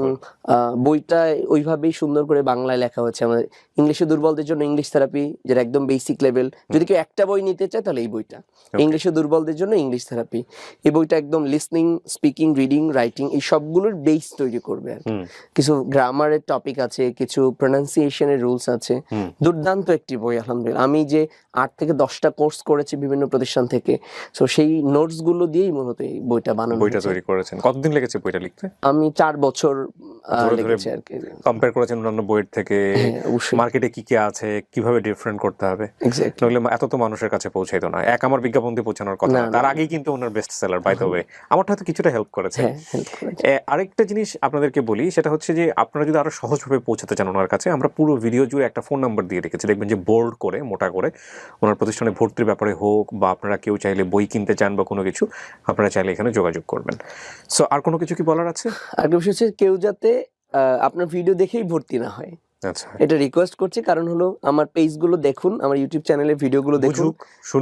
বইটা ওইভাবেই সুন্দর করে বাংলায় লেখা হচ্ছে। আমাদের ইংলিশে দুর্বলদের জন্য ইংলিশ থেরাপি, যেটা একদম বেসিক লেভেল, যদি কেউ একটা বই নিতে চায় তাহলে এই বইটা। ইংলিশে দুর্বলদের জন্য ইংলিশ থেরাপি, এই বইটা একদম লিসনিং, স্পিকিং, রিডিং, রাইটিং, এই সবগুলোর বেস তৈরি করবে আর কি। কিছু গ্রামারের টপিক আছে, কিছু প্রনাউন্সিয়েশনের রুলস আছে। দুর্দান্ত একটি বই আলহামদুলিল্লাহ। আমি যে 8 থেকে 10টা কোর্স করেছি বিভিন্ন প্রতিষ্ঠান থেকে, সো সেই নোটস গুলো দিয়েই মূলত এই বইটা বানানো, বইটা তৈরি করেছেন। কতদিন লেগেছে বইটা লিখতে? আমি 4 বছর লেগেছে আর কি। কম্পেয়ার করেছেন অন্যান্য বইয়ের থেকে, মার্কেটে কি কি আছে, কিভাবে ডিফারেন্ট করতে হবে, নইলে এত তো মানুষের কাছে পৌঁছাইতো না। আমার বিজ্ঞাপন দিয়ে পৌঁছানোর কথা, তার আগেই কিন্তু ওনার best seller, by the way. আমার হয়তো কিছুটা হেল্প করেছে। আরেকটা জিনিস আপনাদেরকে বলি, সেটা হচ্ছে যে আপনারা যদি আরো সহজভাবে পৌঁছাতে চান ওনার কাছে, আমরা পুরো ভিডিও জুড়ে একটা ফোন নাম্বার দিয়ে রেখেছি, দেখবেন যে বোল্ড করে, মোটা করে। ওনার প্রতিষ্ঠানে ভর্তির ব্যাপারে হোক, বা আপনারা কেউ চাইলে বই কিনতে চান বা কোনো কিছু, আপনারা চাইলে এখানে যোগাযোগ করবেন। সো আর কোনো কিছু কি বলার আছে? আরেকটা বিষয় হচ্ছে, কেউ যাতে আপনার ভিডিও দেখেই ভর্তি না হয়, এটা রিকোয়েস্ট করছি। কারণ হলো, আমার পেজগুলো দেখুন, আমার ইউটিউব চ্যানেলের ভিডিওগুলো দেখুন,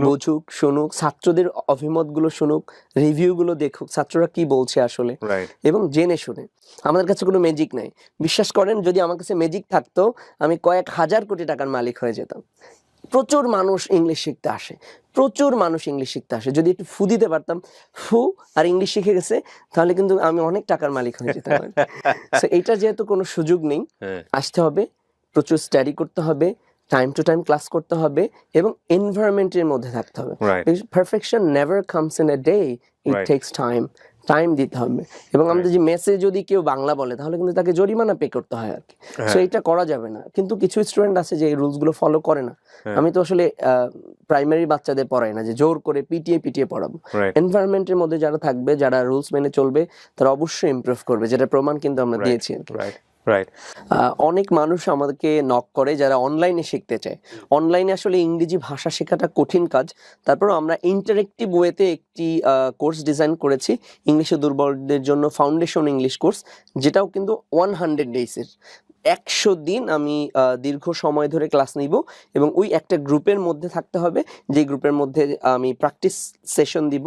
বুঝুক, শুনুক, ছাত্রদের অভিমতগুলো শুনুক, রিভিউগুলো দেখুক, ছাত্ররা কি বলছে আসলে, এবং জেনে শুনে। আমাদের কাছে কোনো ম্যাজিক নাই, বিশ্বাস করেন। যদি আমার কাছে ম্যাজিক থাকতো, আমি কয়েক হাজার কোটি টাকার মালিক হয়ে যেতাম। প্রচুর মানুষ ইংলিশ শিখতে আসে, প্রচুর মানুষ ইংলিশ শিখতে আসে। যদি একটু ফু দিতে পারতাম, ফু, আর ইংলিশ শিখে গেছে, তাহলে কিন্তু আমি অনেক টাকার মালিক হয়ে যেতাম। সো এইটা যেহেতু কোনো সুযোগ নেই, আসতে হবে, প্রচুর স্টাডি করতে হবে, টাইম টু টাইম ক্লাস করতে হবে, এবং এনভায়রনমেন্টের মধ্যে থাকতে হবে। Perfection never comes in a day, it tax time. Time দিতে হবে। এবং আমাদের যে মেসে যদি কেউ বাংলা বলে, তাহলে কিন্তু তাকে জরিমানা পে করতে হয় আর কি। সো এটা করা যাবে না। কিন্তু কিছু স্টুডেন্ট আছে যে এই রুলস গুলো ফলো করে না। আমি তো আসলে প্রাইমারি বাচ্চাদের পড়াই না যে জোর করে পিটিয়ে পড়াবো। এনভায়রনমেন্টের মধ্যে যারা থাকবে, যারা রুলস মেনে চলবে, তারা অবশ্যই ইমপ্রুভ করবে, যেটা প্রমাণ কিন্তু আমরা দিয়েছি আর কি। অনেক মানুষ আমাদেরকে নক করে যারা অনলাইনে শিখতে চায়। অনলাইনে আসলে ইংরেজি ভাষা শেখাটা কঠিন কাজ। তারপরেও আমরা ইন্টারেক্টিভ ওয়েতে একটি কোর্স ডিজাইন করেছি ইংলিশে দুর্বলদের জন্য, ফাউন্ডেশন ইংলিশ কোর্স, যেটাও কিন্তু 100 ডেজের। 100 দিন আমি দীর্ঘ সময় ধরে ক্লাস নিব, এবং ওই একটা গ্রুপের মধ্যে থাকতে হবে, যে গ্রুপের মধ্যে আমি প্র্যাকটিস সেশন দিব,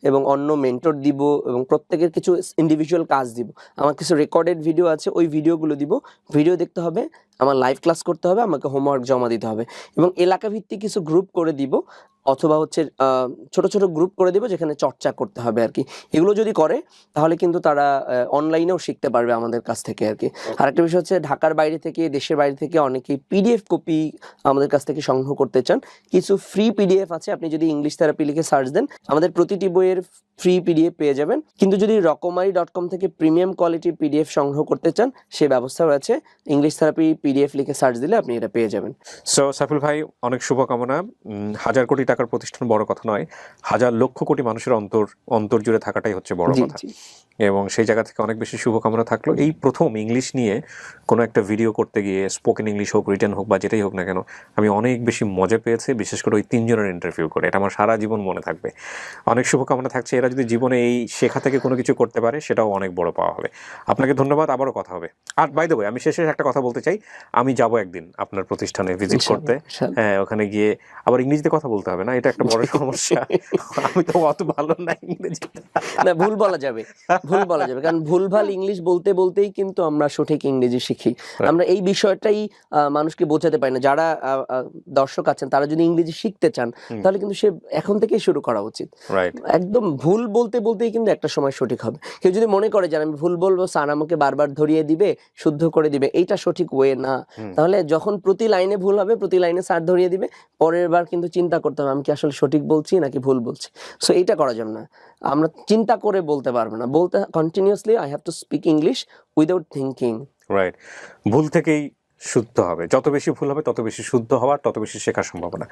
এবং অন্য মেন্টর দিব, এবং প্রত্যেকের কিছু ইন্ডিভিজুয়াল কাজ দিব। আমার কিছু রেকর্ডেড ভিডিও আছে, ওই ভিডিওগুলো দিব। ভিডিও দেখতে হবে, আমার লাইভ ক্লাস করতে হবে, আমাকে হোমওয়ার্ক জমা দিতে হবে, এবং এলাকা ভিত্তিক কিছু গ্রুপ করে দিব, অথবা হচ্ছে ছোট ছোট গ্রুপ করে দিব, যেখানে চর্চা করতে হবে আর কি। এগুলো যদি করে, তাহলে কিন্তু তারা অনলাইনেও শিখতে পারবে আমাদের কাছ থেকে আর কি। আরেকটা বিষয় হচ্ছে, ঢাকার বাইরে থেকে, দেশের বাইরে থেকে অনেকেই পিডিএফ কপি আমাদের কাছ থেকে সংগ্রহ করতে চান। কিছু ফ্রি পিডিএফ আছে, আপনি যদি ইংলিশ থেরাপি লিখে সার্চ দেন, আমাদের প্রতিটি বইয়ের ফ্রি পিডিএফ পেয়ে যাবেন। কিন্তু যদি রকমারি.com থেকে প্রিমিয়াম কোয়ালিটির পিডিএফ সংগ্রহ করতে চান, সে ব্যবস্থাও আছে। ইংলিশ থেরাপি পিডিএফ লিখে সার্চ দিলে আপনি এটা পেয়ে যাবেন। সো সাইফুল ভাই, অনেক শুভকামনা। 1000 কোটি টাকার প্রতিষ্ঠান বড় কথা নয়, হাজার লক্ষ কোটি মানুষের অন্তর জুড়ে থাকাটাই হচ্ছে বড় কথা। এবং সেই জায়গা থেকে অনেক বেশি শুভকামনা থাকলো। এই প্রথম ইংলিশ নিয়ে কোনো একটা ভিডিও করতে গিয়ে, স্পোকেন ইংলিশ হোক, রিটেন হোক বা যেটাই হোক না কেন, আমি অনেক বেশি মজা পেয়েছি, বিশেষ করে ওই 3 জনের ইন্টারভিউ করে। এটা আমার সারা জীবন মনে থাকবে। অনেক শুভকামনা থাকছে। এরা যদি জীবনে এই শেখা থেকে কোনো কিছু করতে পারে সেটাও অনেক বড় পাওয়া হবে। আপনাকে ধন্যবাদ, আবারও কথা হবে। আর বাই দ্য ওয়ে, আমি শেষে একটা কথা বলতে চাই, আমি যাব একদিন আপনার প্রতিষ্ঠানে ভিজিট করতে। হ্যাঁ, ওখানে গিয়ে আবার ইংরেজিতে কথা বলতে হবে না, এটা একটা বড় সমস্যা। আমি তো অত ভালো না ইংরেজি। না, ভুল বলা যাবে, কারণ ভুলভাল ইংলিশ বলতে বলতেই কিন্তু আমরা সঠিক ইংরেজি শিখি। আমরা এই বিষয়টাই মানুষকে বোঝাতে পারি না। যারা দর্শক আছেন তারা যদি ইংরেজি শিখতে চান তাহলে কিন্তু সে এখন থেকেই শুরু করা উচিত। একদম ভুল বলতে বলতেই কিন্তু একটা সময় সঠিক হবে। কেউ যদি মনে করে যে আমি ভুল বলবো, স্যার আমাকে বারবার ধরিয়ে দিবে, শুদ্ধ করে দিবে, এইটা সঠিক ওয়ে না। তাহলে যখন প্রতি লাইনে ভুল হবে, প্রতি লাইনে স্যার ধরিয়ে দিবে, পরের বার কিন্তু চিন্তা করতে হবে আমি কি আসলে সঠিক বলছি নাকি ভুল বলছি। সো এইটা করা যাবে না। আমরা চিন্তা করে বলতে পারবো না, বলতে continuously I have to speak English without thinking. Right, ভুল থেকেই শুদ্ধ হবে। যত বেশি ভুল হবে তত বেশি শুদ্ধ হওয়ার, তত বেশি শেখার সম্ভাবনা।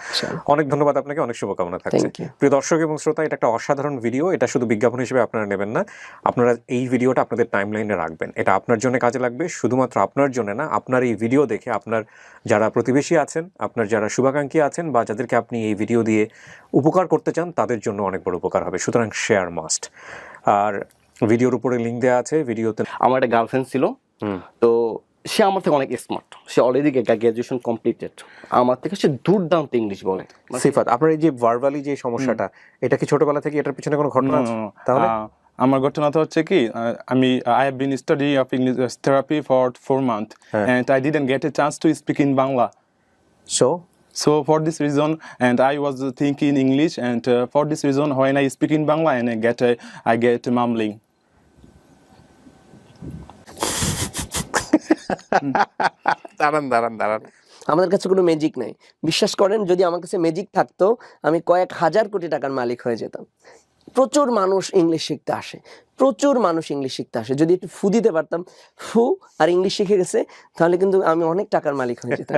অনেক ধন্যবাদ আপনাকে, অনেক শুভকামনা থাকছে। প্রিয় দর্শক এবং শ্রোতা, এটা একটা অসাধারণ ভিডিও। এটা শুধু বিজ্ঞাপন হিসেবে আপনারা নেবেন না, আপনারা এই ভিডিওটা আপনাদের টাইমলাইনে রাখবেন। এটা আপনার জন্য কাজে লাগবে, শুধুমাত্র আপনার জন্য না, আপনার এই ভিডিও দেখে আপনার যারা প্রতিবেশী আছেন, আপনার যারা শুভাকাঙ্ক্ষী আছেন বা যাদেরকে আপনি এই ভিডিও দিয়ে উপকার করতে চান, তাদের জন্য অনেক বড় উপকার হবে। সুতরাং শেয়ার মাস্ট। আর ভিডিওর উপরে লিঙ্ক দেওয়া আছে। ভিডিওতে আমার একটা গার্লফ্রেন্ড ছিল, তো সে আমার থেকে অনেক স্মার্ট, সে অলরেডি গ্র্যাজুয়েশন কমপ্লিটেড, আমার থেকে সে দুর্দান্ত ইংলিশ বলে। সিফাত, আপনার এই যে ভার্বালি যে সমস্যাটা, এটা কি ছোটবেলা থেকে এটার পিছনে কোনো ঘটনা আছে? তাহলে আমার ঘটনাটা হচ্ছে কি, আমি I have been studying of English therapy for 4 months and I didn't get a chance to speak in Bangla. So for this reason, and I was thinking English, and for this reason, when I speak in Bangla and I get mumbling. দাঁড়ান। আমাদের কাছে কোনো magic নাই। বিশ্বাস করেন, যদি আমার কাছে ম্যাজিক থাকতো আমি কয়েক হাজার কোটি টাকার মালিক হয়ে যেতাম। প্রচুর মানুষ ইংলিশ শিখতে আসে, যদি একটু ফু দিতে পারতাম, ফু আর ইংলিশ শিখে গেছে, তাহলে কিন্তু আমি অনেক টাকার মালিক হয়ে যেতাম।